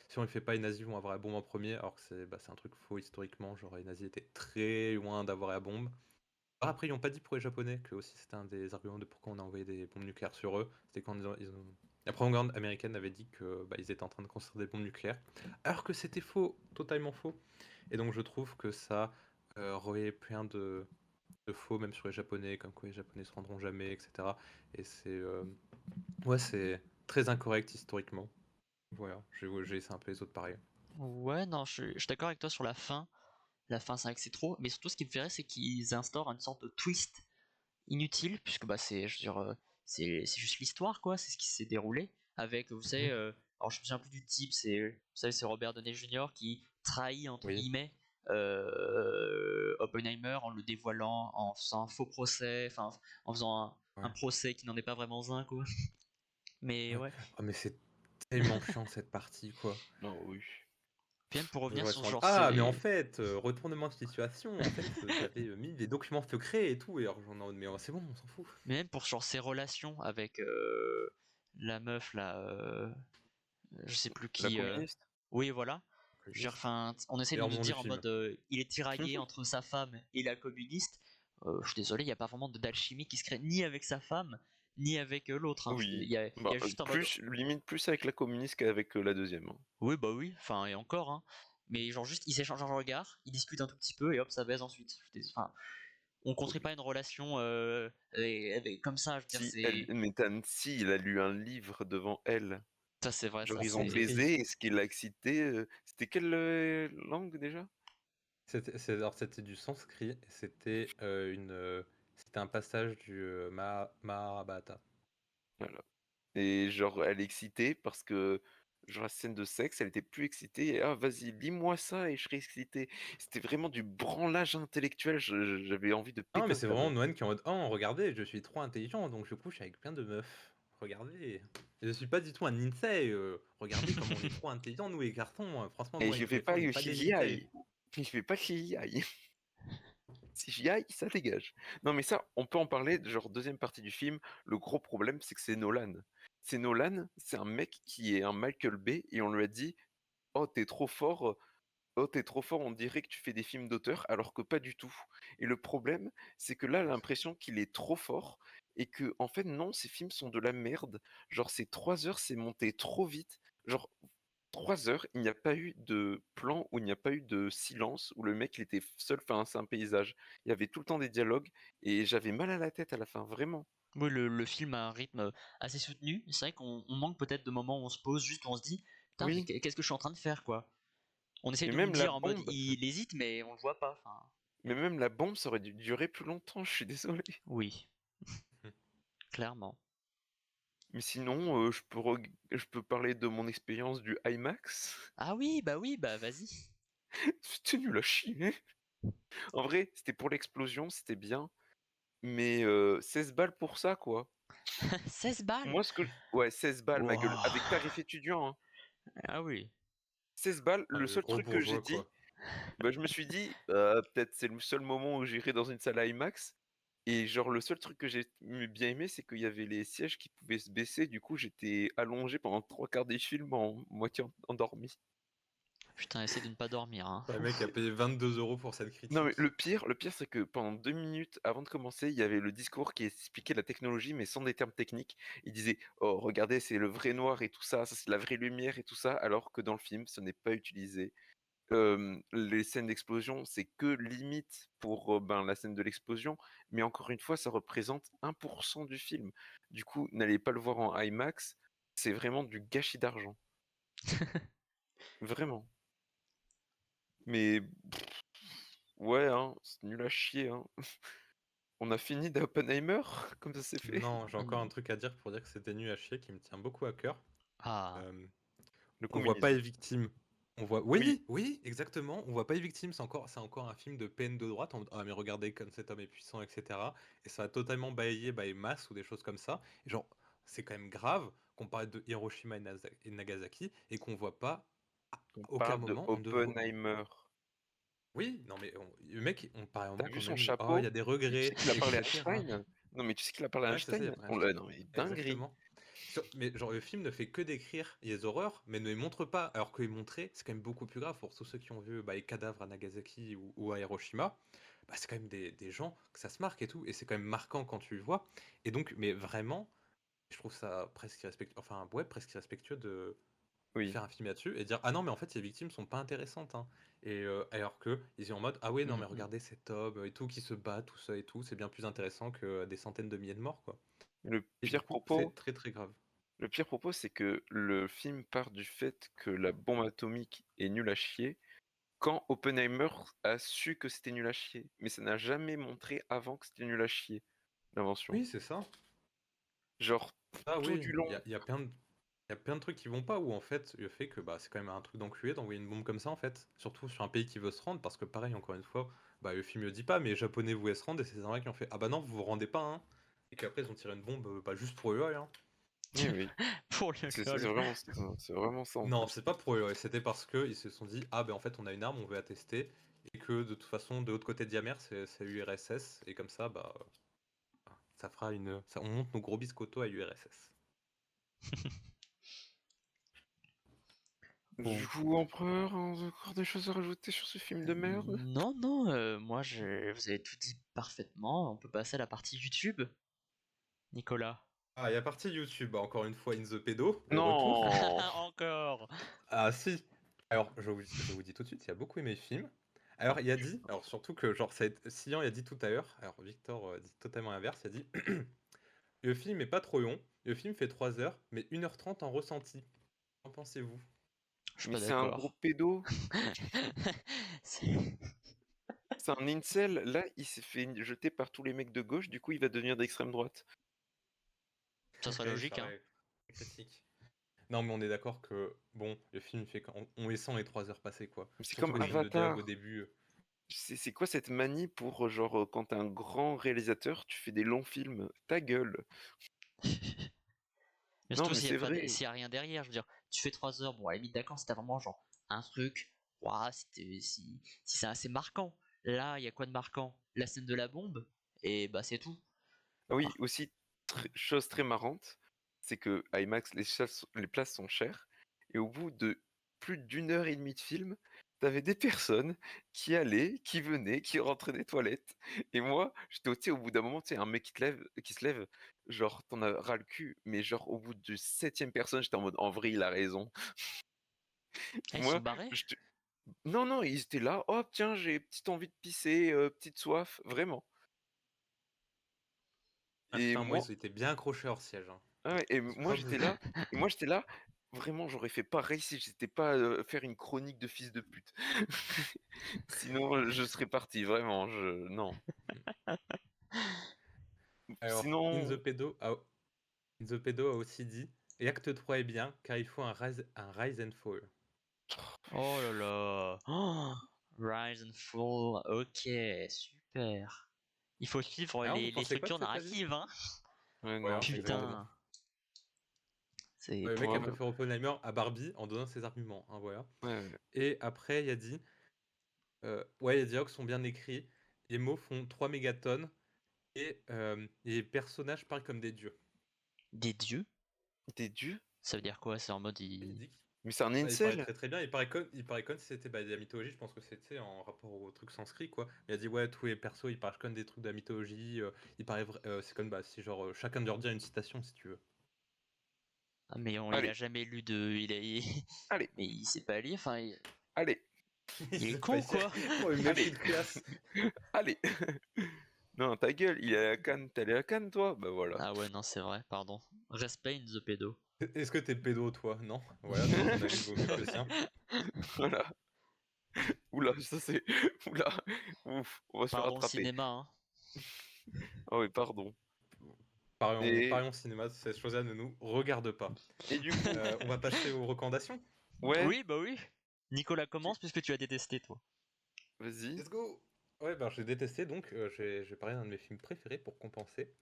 si on ne le fait pas, les nazis vont avoir la bombe en premier. Alors que c'est un truc faux historiquement. Genre, les nazis étaient très loin d'avoir la bombe. Après, ils n'ont pas dit pour les Japonais, que aussi c'était un des arguments de pourquoi on a envoyé des bombes nucléaires sur eux. C'était quand la propagande américaine avait dit que bah, ils étaient en train de construire des bombes nucléaires. Alors que c'était faux, totalement faux. Et donc, je trouve que ça reliait plein de faux, même sur les Japonais, comme quoi les Japonais se rendront jamais, etc. Et c'est très incorrect historiquement. Voilà, j'ai laissé un peu les autres pareil. Ouais, non, je suis d'accord avec toi sur la fin. La fin, c'est vrai que c'est trop. Mais surtout, ce qui me ferait, c'est qu'ils instaurent une sorte de twist inutile, puisque bah, je veux dire, c'est juste l'histoire, quoi. C'est ce qui s'est déroulé. Avec, vous savez, alors je me souviens plus du type, vous savez, c'est Robert Downey Jr. qui trahit, entre Oui. guillemets, Oppenheimer en le dévoilant, en faisant un faux procès, enfin, en faisant un procès qui n'en est pas vraiment un, quoi. Mais ouais. Oh, mais c'est tellement chiant cette partie, quoi. Non, oui. Puis même pour revenir Ouais, sur sur genre ah, mais en fait, retournement de situation, en fait, j'avais mis des documents secrets et tout, et alors mais c'est bon, on s'en fout. Mais même pour genre ses relations avec la meuf là, je sais plus La qui. communiste. Oui, voilà. Je veux dire, enfin, on essaie de Meilleur nous moment du dire en film. mode il est tiraillé entre sa femme et la communiste. Je suis désolé, il n'y a pas vraiment d'alchimie qui se crée ni avec sa femme ni avec l'autre. Hein. Il Oui. y a Bah, juste en mode. limite plus avec la communiste qu'avec la deuxième. Hein. Oui, bah oui, enfin, et encore, hein. Mais genre, juste, ils s'échangent un regard, ils discutent un tout petit peu et hop, ça baise ensuite. Enfin, on construit pas une relation comme ça, je veux dire, Mais si, il a lu un livre devant elle. Ça, c'est vrai, Genre, ça, ils ont baisé, et ce qui l'a excité, c'était quelle langue déjà? Alors, c'était du sanskrit, c'était c'était un passage du Mahabharata. Voilà. Et genre, elle est excitée parce que, genre, la scène de sexe, elle était plus excitée. Et, ah, vas-y, lis-moi ça et je serai excitée. C'était vraiment du branlage intellectuel. J'avais envie de péter Non, mais un c'est câble. vraiment Noël qui est en mode oh, regardez, je suis trop intelligent, donc je couche avec plein de meufs. Regardez. Je suis pas du tout un Ninsei. Regardez comme on est trop intelligent, nous les garçons. Franchement, Et moi, je il fais faut pas on n'est le pas des Shiai. Ninsei. Je fais pas le Shiai. CGI, ça dégage. Non, mais ça, on peut en parler, genre, deuxième partie du film. Le gros problème, c'est que c'est Nolan. C'est un mec qui est un Michael Bay, et on lui a dit, oh, t'es trop fort, on dirait que tu fais des films d'auteur, alors que pas du tout. Et le problème, c'est que là, l'impression qu'il est trop fort, et que, en fait, non, ces films sont de la merde. Genre, ces 3 heures, c'est monté trop vite. Genre, 3 heures, il n'y a pas eu de plan où il n'y a pas eu de silence, où le mec il était seul face à un paysage. Il y avait tout le temps des dialogues et j'avais mal à la tête à la fin, vraiment. Oui, le film a un rythme assez soutenu. C'est vrai qu'on manque peut-être de moments où on se pose, juste où on se dit, putain, mais Oui, qu'est-ce que je suis en train de faire, quoi. On essaye mais de nous même la dire en mode, bombe, il hésite, mais on le voit pas. Enfin, ça aurait dû durer plus longtemps, je suis désolé. oui, clairement. Mais sinon, je peux parler de mon expérience du IMAX. Ah oui, bah vas-y. C'était nul à chier. En vrai, c'était pour l'explosion, c'était bien, mais 16 balles pour ça, quoi. 16 balles? Moi, ouais, 16 balles, ma gueule, avec Wouah. tarif étudiant, hein. Ah oui. 16 balles, Ah, le le seul gros truc que j'ai bourgeois, dit, quoi. bah, je me suis dit, peut-être c'est le seul moment où j'irai dans une salle IMAX. Et genre, le seul truc que j'ai bien aimé, c'est qu'il y avait les sièges qui pouvaient se baisser. Du coup, j'étais allongé pendant 3 quarts des films en moitié endormi. Putain, essaie de ne pas dormir, hein. Le mec a payé 22 € pour cette Non, mais critique. le pire, c'est que pendant 2 minutes avant de commencer, il y avait le discours qui expliquait la technologie, mais sans des termes techniques. Il disait, oh, regardez, c'est le vrai noir et tout ça, ça c'est la vraie lumière et tout ça, alors que dans le film, ce n'est pas utilisé. Les scènes d'explosion, c'est que limite pour la scène de l'explosion, mais encore une fois, ça représente 1% du film. Du coup, n'allez pas le voir en IMAX, c'est vraiment du gâchis d'argent. Vraiment. Mais ouais, hein, c'est nul à chier, hein. On a fini d'Oppenheimer, comme ça s'est fait. Non, j'ai encore un truc à dire pour dire que c'était nul à chier qui me tient beaucoup à cœur. Ah. Le On voit pas communisme. les victimes. On voit... Oui, Oui, exactement. On voit pas les victimes. C'est encore un film de peine de droite. Ah, mais regardez comme cet homme est puissant, etc. Et ça va totalement balayer masse ou des choses comme ça. Et genre, c'est quand même grave qu'on parle de Hiroshima et Nagasaki et qu'on voit pas à on aucun parle de moment on ne voit. Oppenheimer. Oui, non mais le mec, on parle à un T'as moment vu quand son même. Oh, il y chapeau? a des Tu regrets, sais qu'il a parlé à etc. Einstein? Non, mais tu sais qu'il a parlé à Ouais, je sais, Einstein? après Non, mais dinguerie. exactement. Mais genre, le film ne fait que décrire les horreurs, mais ne les montre pas. Alors que les montrer, c'est quand même beaucoup plus grave pour tous ceux qui ont vu les cadavres à Nagasaki ou à Hiroshima. C'est quand même des gens que ça se marque et tout. Et c'est quand même marquant quand tu le vois. Et donc, mais vraiment, je trouve ça presque irrespectueux, enfin, ouais, presque irrespectueux de Oui. faire un film là-dessus et dire ah non, mais en fait, ces victimes sont pas intéressantes, hein. Et alors que ils sont en mode ah ouais, non, mais regardez cet homme et tout qui se bat, tout ça et tout, c'est bien plus intéressant que des centaines de milliers de morts, quoi. Le Et du pire coup, propos, c'est très très grave. le pire propos, c'est que le film part du fait que la bombe atomique est nulle à chier, quand Oppenheimer a su que c'était nul à chier. Mais ça n'a jamais montré avant que c'était nul à chier, l'invention. Oui, c'est ça. Genre, Ah tout oui, du long. il y a plein de, il y a plein de trucs qui vont pas, où en fait, le fait que c'est quand même un truc d'enculé d'envoyer une bombe comme ça, en fait. Surtout sur un pays qui veut se rendre, parce que pareil, encore une fois, le film le dit pas, mais les Japonais voulaient se rendre, et c'est les Américains qui ont fait ah bah non, vous vous rendez pas, hein. Et qu'après, ils ont tiré une bombe juste pour eux, hein. Oui, oui. Pour le C'est lol. vraiment ça en Non, plus. c'est pas pour eux, c'était parce qu'ils se sont dit ah ben en fait, on a une arme, on veut la tester, et que de toute façon, de l'autre côté de Diamère, c'est l'URSS, et comme ça, ça fera on monte nos gros biscottos à l'URSS. Bon. Du coup, Empereur, encore des choses à rajouter sur ce film de merde? Non, moi vous avez tout dit parfaitement. On peut passer à la partie YouTube. Nicolas. Ah, il y a partie YouTube, encore une fois, In the Pedo, au Non. retour. Encore. Ah si. Alors, je vous dis tout de suite, il a beaucoup aimé le film. Alors, il a dit, alors surtout que, genre, Sian, il a dit tout à l'heure, alors Victor dit totalement l'inverse, il a dit le film est pas trop long, le film fait 3 heures, mais 1h30 en ressenti. Qu'en pensez-vous? Je suis Mais pas c'est un d'accord. gros pédo. C'est- C'est un incel. Là, il s'est fait jeter par tous les mecs de gauche, du coup, il va devenir d'extrême droite. Ça serait Ouais, logique, ça hein. reste critique. Non, mais on est d'accord que, bon, le film fait quand on les sent les 3 heures passées, quoi. C'est Surtout comme les lignes de dialogue au Avatar. début. C'est quoi cette manie pour, genre, quand t'es un grand réalisateur, tu fais des longs films? Ta gueule. Mais Non, surtout mais c'est vrai. s'il y a rien derrière, je veux dire, tu fais 3 heures, bon, à la limite, d'accord, c'était vraiment genre un truc, ouah, si c'est assez marquant. Là, il y a quoi de marquant? La scène de la bombe, et bah c'est tout. Ah oui, aussi, chose très marrante, c'est que IMAX, les places sont chères, et au bout de plus d'1 heure et demie de film, t'avais des personnes qui allaient, qui venaient, qui rentraient des toilettes. Et moi, j'étais au bout d'un moment, tu sais, un mec qui se lève, genre, t'en as ras le cul, mais genre, au bout de 7e personne, j'étais en mode, en vrai, il a raison. Ah, ils sont Moi, barrés? non, non, ils étaient là, oh tiens, j'ai petite envie de pisser, petite soif, vraiment. Ah Et putain, moi, moi, ils étaient bien accrochés hors siège. Hein. ah ouais, et J'ai moi pas j'étais bougé. là, vraiment j'aurais fait pareil si j'étais pas faire une chronique de fils de pute. Sinon je serais parti, vraiment, non. Alors, Sinon, In the Pedo a aussi dit et Acte 3 est bien, car il faut un rise and fall. Oh là là. Oh, Rise and Fall, ok, super. Il faut suivre Alors, vous les pensez quoi de structures cet avis? narratives, hein. ouais, Ouais, non, hein, exactement. Putain. C'est Le mec pour... a préféré Oppenheimer à Barbie en donnant ses arguments, hein, voilà. ouais. Et après, il a dit ouais, les dialogues sont bien écrits, les mots font 3 mégatonnes, et les personnages parlent comme des dieux. Des dieux? Des dieux? Ça veut dire quoi? C'est en mode... Il dit Mais c'est un il paraît incel? très très bien, il paraît comme si c'était de la mythologie, je pense que c'était en rapport au truc sanskrit, quoi. Il a dit, ouais, tous les persos, ils parlent comme des trucs de la mythologie, c'est comme, bah, si genre, chacun de leur dire une citation, si tu veux. Ah, mais il a Allez, jamais lu de... allez, Mais il sait pas lire, enfin... allez, Il est sait con, pas quoi. Oh, une allez, mépris de classe. allez. Non, ta gueule, il est à la canne, t'es allé à la canne toi? Bah voilà. Ah ouais, non, c'est vrai, pardon. Respect in the pedo. Est-ce que t'es pédo, toi? Non? Voilà, donc ton avis vaut mieux que le sien. Voilà. Oula, ça c'est... Oula, ouf, on va se faire Pardon, attraper. cinéma, hein. Ah oui, pardon. Parions Et, cinéma, cette chose-là ne nous regarde pas. et du coup, On va passer aux recommandations? ouais, Oui, bah oui. Nicolas commence puisque tu as détesté, toi. vas-y. Let's go! Ouais, bah, j'ai détesté, donc je vais parler d'un de mes films préférés pour compenser,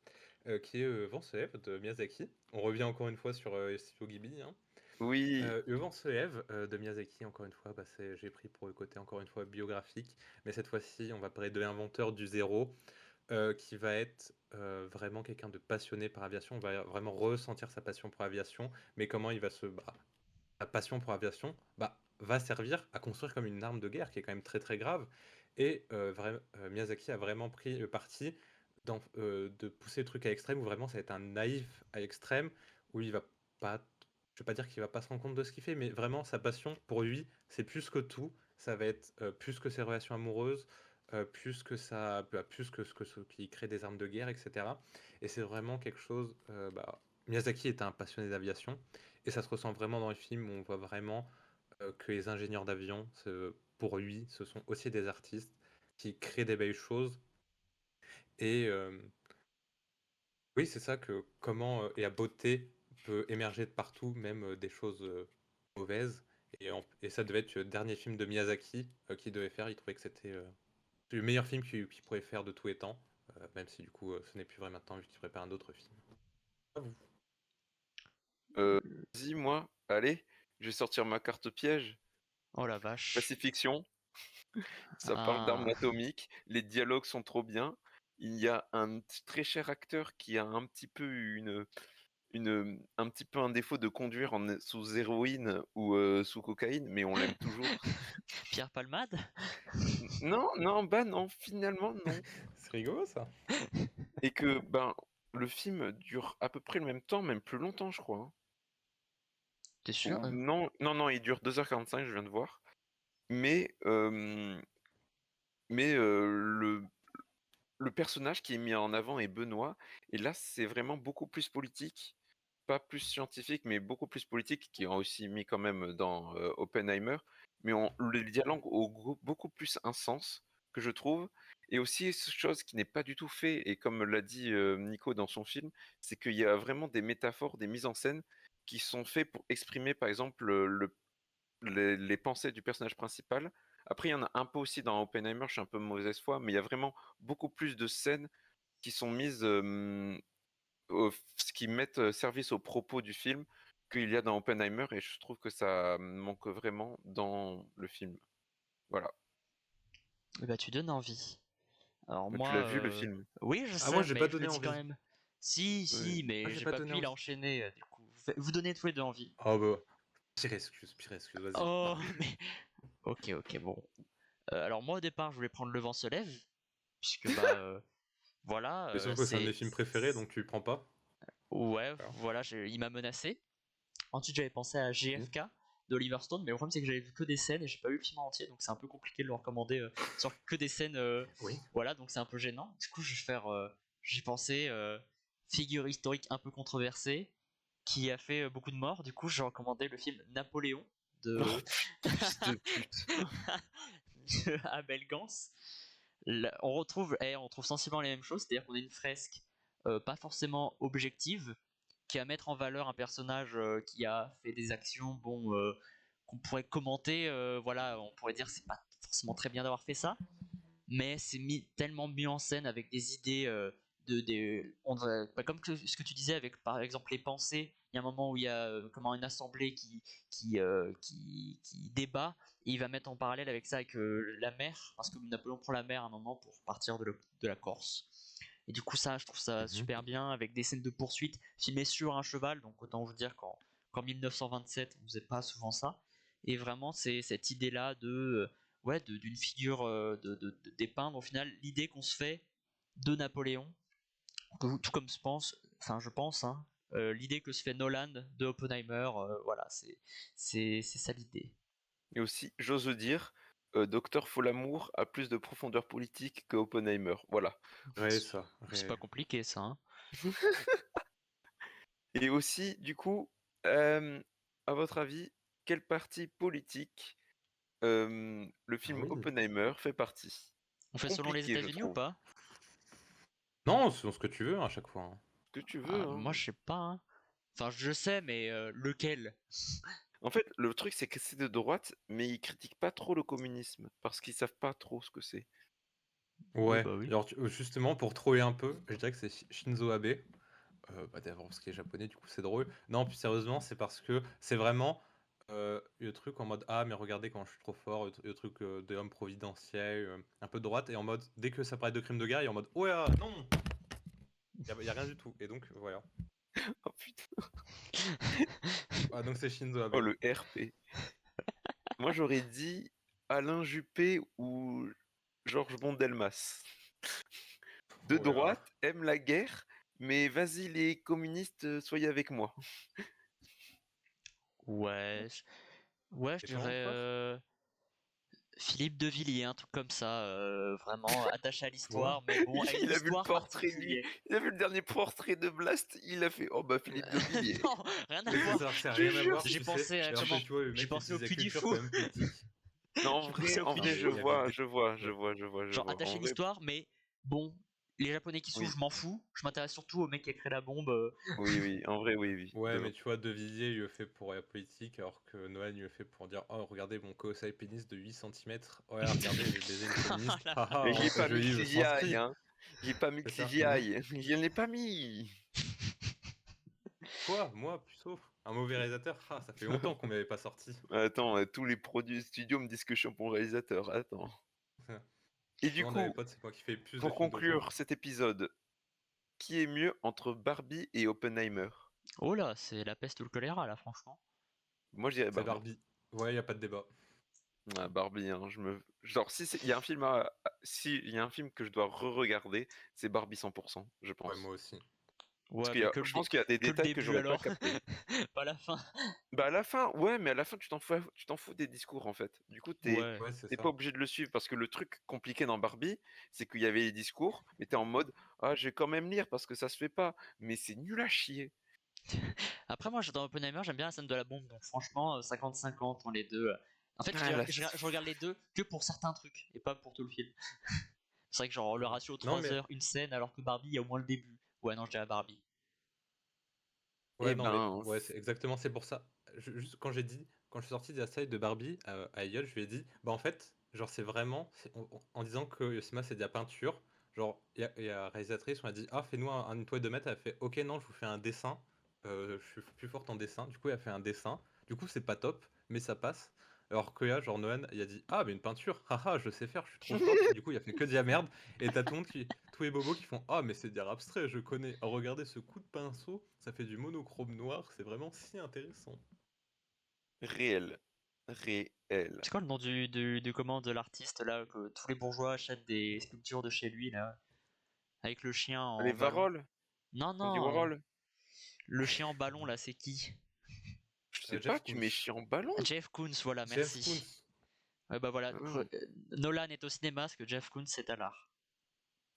qui est Vent se lève de Miyazaki. On revient encore une fois sur Studio Ghibli. Hein. Oui, Le Vent se lève de Miyazaki, encore une fois, bah, j'ai pris pour le côté encore une fois biographique, mais cette fois-ci, on va parler de l'inventeur du zéro, qui va être vraiment quelqu'un de passionné par l'aviation. On va vraiment ressentir sa passion pour l'aviation, mais comment il va sa passion pour l'aviation va servir à construire comme une arme de guerre qui est quand même très très grave. Et Miyazaki a vraiment pris le parti de pousser le truc à l'extrême, où vraiment ça va être un naïf à l'extrême, où il va pas, je vais pas dire qu'il va pas se rendre compte de ce qu'il fait, mais vraiment sa passion pour lui, c'est plus que tout. Ça va être plus que ses relations amoureuses, plus que ce qui crée des armes de guerre, etc. Et c'est vraiment quelque chose. Miyazaki est un passionné d'aviation, et ça se ressent vraiment dans le film où on voit vraiment que les ingénieurs d'avion, pour lui, ce sont aussi des artistes qui créent des belles choses. Et oui, c'est ça, que comment et la beauté peut émerger de partout, même des choses mauvaises. Et ça devait être le dernier film de Miyazaki qu'il devait faire. Il trouvait que c'était le meilleur film qu'il pourrait faire de tous les temps, même si du coup ce n'est plus vrai maintenant vu qu'il prépare un autre film. À vous. Vas-y, moi, allez, je vais sortir ma carte piège. Oh la vache. Pacifiction, ça parle d'armes Ah. atomiques, les dialogues sont trop bien. Il y a un très cher acteur qui a un petit peu un petit peu un défaut de conduire sous héroïne ou sous cocaïne, mais on l'aime toujours. Pierre Palmade? Non, non, bah non, finalement non. C'est rigolo ça. Et que ben le film dure à peu près le même temps, même plus longtemps, je crois. Hein. T'es sûr? Non, non, non, il dure 2h45, je viens de voir. Mais, le personnage qui est mis en avant est Benoît, et là c'est vraiment beaucoup plus politique, pas plus scientifique, mais beaucoup plus politique, qui est aussi mis quand même dans Oppenheimer, mais les dialogues ont beaucoup plus un sens, que je trouve, et aussi chose qui n'est pas du tout fait, et comme l'a dit Nico dans son film, c'est qu'il y a vraiment des métaphores, des mises en scène, qui sont faites pour exprimer par exemple les pensées du personnage principal. Après, il y en a un peu aussi dans Oppenheimer, je suis un peu mauvaise foi, mais il y a vraiment beaucoup plus de scènes qui sont mises, qui mettent service au propos du film qu'il y a dans Oppenheimer, et je trouve que ça manque vraiment dans le film. Voilà. Eh bah, tu donnes envie. Alors Mais tu moi, l'as vu le film? oui, je Ah, moi, sais, j'ai mais pas je le donné dis quand envie. même. Si, Oui. si, mais Ah, j'ai j'ai pas pas donné pu envie. l'enchaîner, du coup. Vous donnez tous les deux envie. Oh bah. Pire excuse, vas-y. Oh, mais... Ok, ok, bon. Alors moi, au départ, je voulais prendre Le vent se lève, puisque, bah, voilà, Mais sauf que c'est un de mes films préférés, donc tu le prends pas. Ouais, Alors. voilà, il m'a menacé. Ensuite, j'avais pensé à Ok. JFK d'Oliver Stone, mais le problème c'est que j'avais vu que des scènes et j'ai pas vu le film en entier, donc c'est un peu compliqué de le recommander sur que des scènes. Oui. Voilà, donc c'est un peu gênant. Du coup, je vais faire. J'ai pensé figure historique un peu controversée qui a fait beaucoup de morts. Du coup, j'ai recommandé le film Napoléon de, Fils de pute. de Abel Gans. Là, on retrouve sensiblement les mêmes choses, c'est-à-dire qu'on a une fresque pas forcément objective, qui va mettre en valeur un personnage qui a fait des actions, bon, qu'on pourrait commenter, voilà, on pourrait dire c'est pas forcément très bien d'avoir fait ça, mais c'est tellement mis en scène avec des idées comme ce que tu disais avec par exemple les pensées. Il y a un moment où il y a comment une assemblée qui débat, et il va mettre en parallèle avec ça avec la mer, parce que Napoléon prend la mer à un moment pour partir de la Corse. Et du coup, ça, je trouve ça super bien, avec des scènes de poursuite filmées sur un cheval, donc autant vous dire qu'en 1927, vous n'avez pas souvent ça. Et vraiment, c'est cette idée-là ouais, d'une figure de dépeindre au final l'idée qu'on se fait de Napoléon, tout comme je pense, hein, l'idée que se fait Nolan de Oppenheimer, voilà, c'est ça l'idée. Et aussi, j'ose dire, Docteur Folamour a plus de profondeur politique que Oppenheimer. Voilà. Ouais, ça. C'est pas compliqué ça, hein. Et aussi, du coup, à votre avis, quel parti politique le film oui. Oppenheimer fait partie? On fait selon les Compliqué, je États-Unis ou trouve. pas? Non, c'est ce que tu veux à chaque fois. Hein. Ce que tu veux, hein. Moi, je sais pas, hein. Enfin, je sais, mais lequel? En fait, le truc, c'est que c'est de droite, mais ils critiquent pas trop le communisme, parce qu'ils savent pas trop ce que c'est. Ouais, bah oui. alors justement, pour troller un peu, je dirais que c'est Shinzo Abe. D'abord parce qu'il est japonais, du coup c'est drôle. Non, plus sérieusement, c'est parce que c'est vraiment le truc en mode ah, mais regardez quand je suis trop fort, le truc de l'homme providentiel, un peu de droite, et en mode dès que ça parle de crimes de guerre, il est en mode ouais, ah, non, y a rien du tout. Et donc voilà. Oh putain. Ah, donc c'est Shinzo Abe. Oh, le RP. Moi, j'aurais dit Alain Juppé ou Georges Bondelmas. De Oh là là. droite, aime la guerre, mais vas-y les communistes, soyez avec moi. Ouais, je Et selon dirais toi? Philippe de Villiers, un truc comme ça, vraiment attaché à l'histoire, Toi? mais bon, à une Il a vu le histoire portrait, particulière. il a vu le dernier portrait de Blast, il a fait oh bah Philippe de Villiers. Non, rien à Mais voir. ça a Je rien à jure, voir, J'ai tu pensé sais. à Et en comment fait, tu vois, le j'ai mec, il pensé au disait Puy du culture Fou. quand même politique. Non, en J'ai vrai, pensé au en Puy vrai, du je Fou. Il y vois, avait je vois, je vois, je vois, je Genre vois. attaché En à vrai, l'histoire, mais bon, les Japonais qui souffrent, oui, je m'en fous. Je m'intéresse surtout au mec qui a créé la bombe. oui, oui, en vrai, oui, oui. Ouais, De mais loin. tu vois, De Villiers, il le fait pour la politique, alors que Noël, il le fait pour dire oh, regardez mon colossal pénis de 8 cm. Ouais, regardez, j'ai baisé une Oh féministe. la Haha, Mais j'ai c'est pas mis joli, le je CGI, s'inscris. hein. J'ai pas mis le C'est ça. Oui. CGI. Je l'ai pas mis. Quoi? Moi, plutôt? Un mauvais réalisateur? Ah, ça fait longtemps qu'on m'avait pas sorti. Attends, tous les produits studios me disent que je suis un bon réalisateur. Attends. Et du Non, on avait coup, pas, c'est moi qui fais plus de pour films que toi. conclure cet épisode, qui est mieux entre Barbie et Oppenheimer? Oh là, c'est la peste ou le choléra là, franchement. Moi, je dirais C'est Barbie. Barbie. Ouais, y a pas de débat. Ah, Barbie, hein, genre si il y a un film si il y a un film que je dois re-regarder, c'est Barbie 100%, je Ouais, pense. moi aussi. Parce Ouais, qu'il y mais a, je pense qu'il y a des que le détails que début j'aurais pas alors, capté. pas la fin. Bah à la fin, ouais, mais à la fin tu t'en fous des discours en fait. Du coup, Ouais. Ouais, c'est t'es ça. pas obligé de le suivre parce que le truc compliqué dans Barbie, c'est qu'il y avait les discours, mais t'es en mode ah je vais quand même lire parce que ça se fait pas, mais c'est nul à chier. Après, moi, dans Oppenheimer, j'aime bien la scène de la bombe, donc franchement, 50-50 entre les deux. En fait, Ah, là, je regarde les deux que pour certains trucs, et pas pour tout le film. C'est vrai que genre le ratio Non, 3 mais heures, une scène, alors que Barbie, il y a au moins le début. Ouais, non, je dirais Barbie. ouais, eh non, mais ben ouais, c'est exactement, c'est pour ça. Juste quand quand je suis sorti de la salle de Barbie à Elliot, je lui ai dit, bah en fait, genre c'est vraiment, en disant que Yosima c'est de la peinture, genre, il y a la réalisatrice, on a dit, ah fais-nous une toile de maître, elle a fait, ok non, je vous fais un dessin, je suis plus forte en dessin, du coup elle a fait un dessin, du coup c'est pas top, mais ça passe. Alors que là, genre Nolan, il a dit ah mais une peinture, haha, je sais faire, je suis trop fort. Et du coup, il a fait que de la merde. Et t'as tout le monde tous les bobos qui font ah mais c'est de l'art abstrait, je connais. Oh, regardez ce coup de pinceau, ça fait du monochrome noir, c'est vraiment si intéressant. Réel. Réel. C'est quoi le nom du comment de l'artiste là que tous les bourgeois achètent des sculptures de chez lui là avec le chien en Les ballon. Varol? Non Andy non, Warhol? le chien en ballon là c'est qui? Je sais Jeff pas, tu mets Koons. chien en ballon? Jeff Koons, voilà, Jeff merci. Koons. Ouais bah voilà, Ah. Nolan est au cinéma, ce que Jeff Koons c'est à l'art.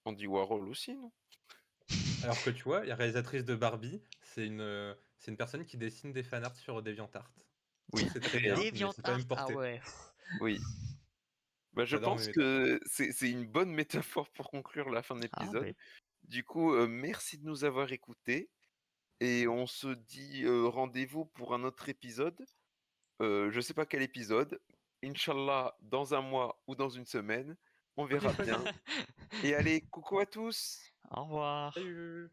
Andy Warhol aussi, non? Alors que tu vois, la réalisatrice de Barbie, c'est une personne qui dessine des fanarts sur DeviantArt. Oui, C'est très bien, mais c'est DeviantArt, quand même ah porté. ouais. Oui. Bah, je J'adore pense mes que c'est une bonne métaphore pour conclure la fin de Ah l'épisode. ouais. Du coup, merci de nous avoir écoutés. Et on se dit rendez-vous pour un autre épisode. Je sais pas quel épisode. Inch'Allah, dans un mois ou dans une semaine. On verra bien. Et allez, coucou à tous! Au revoir. Salut.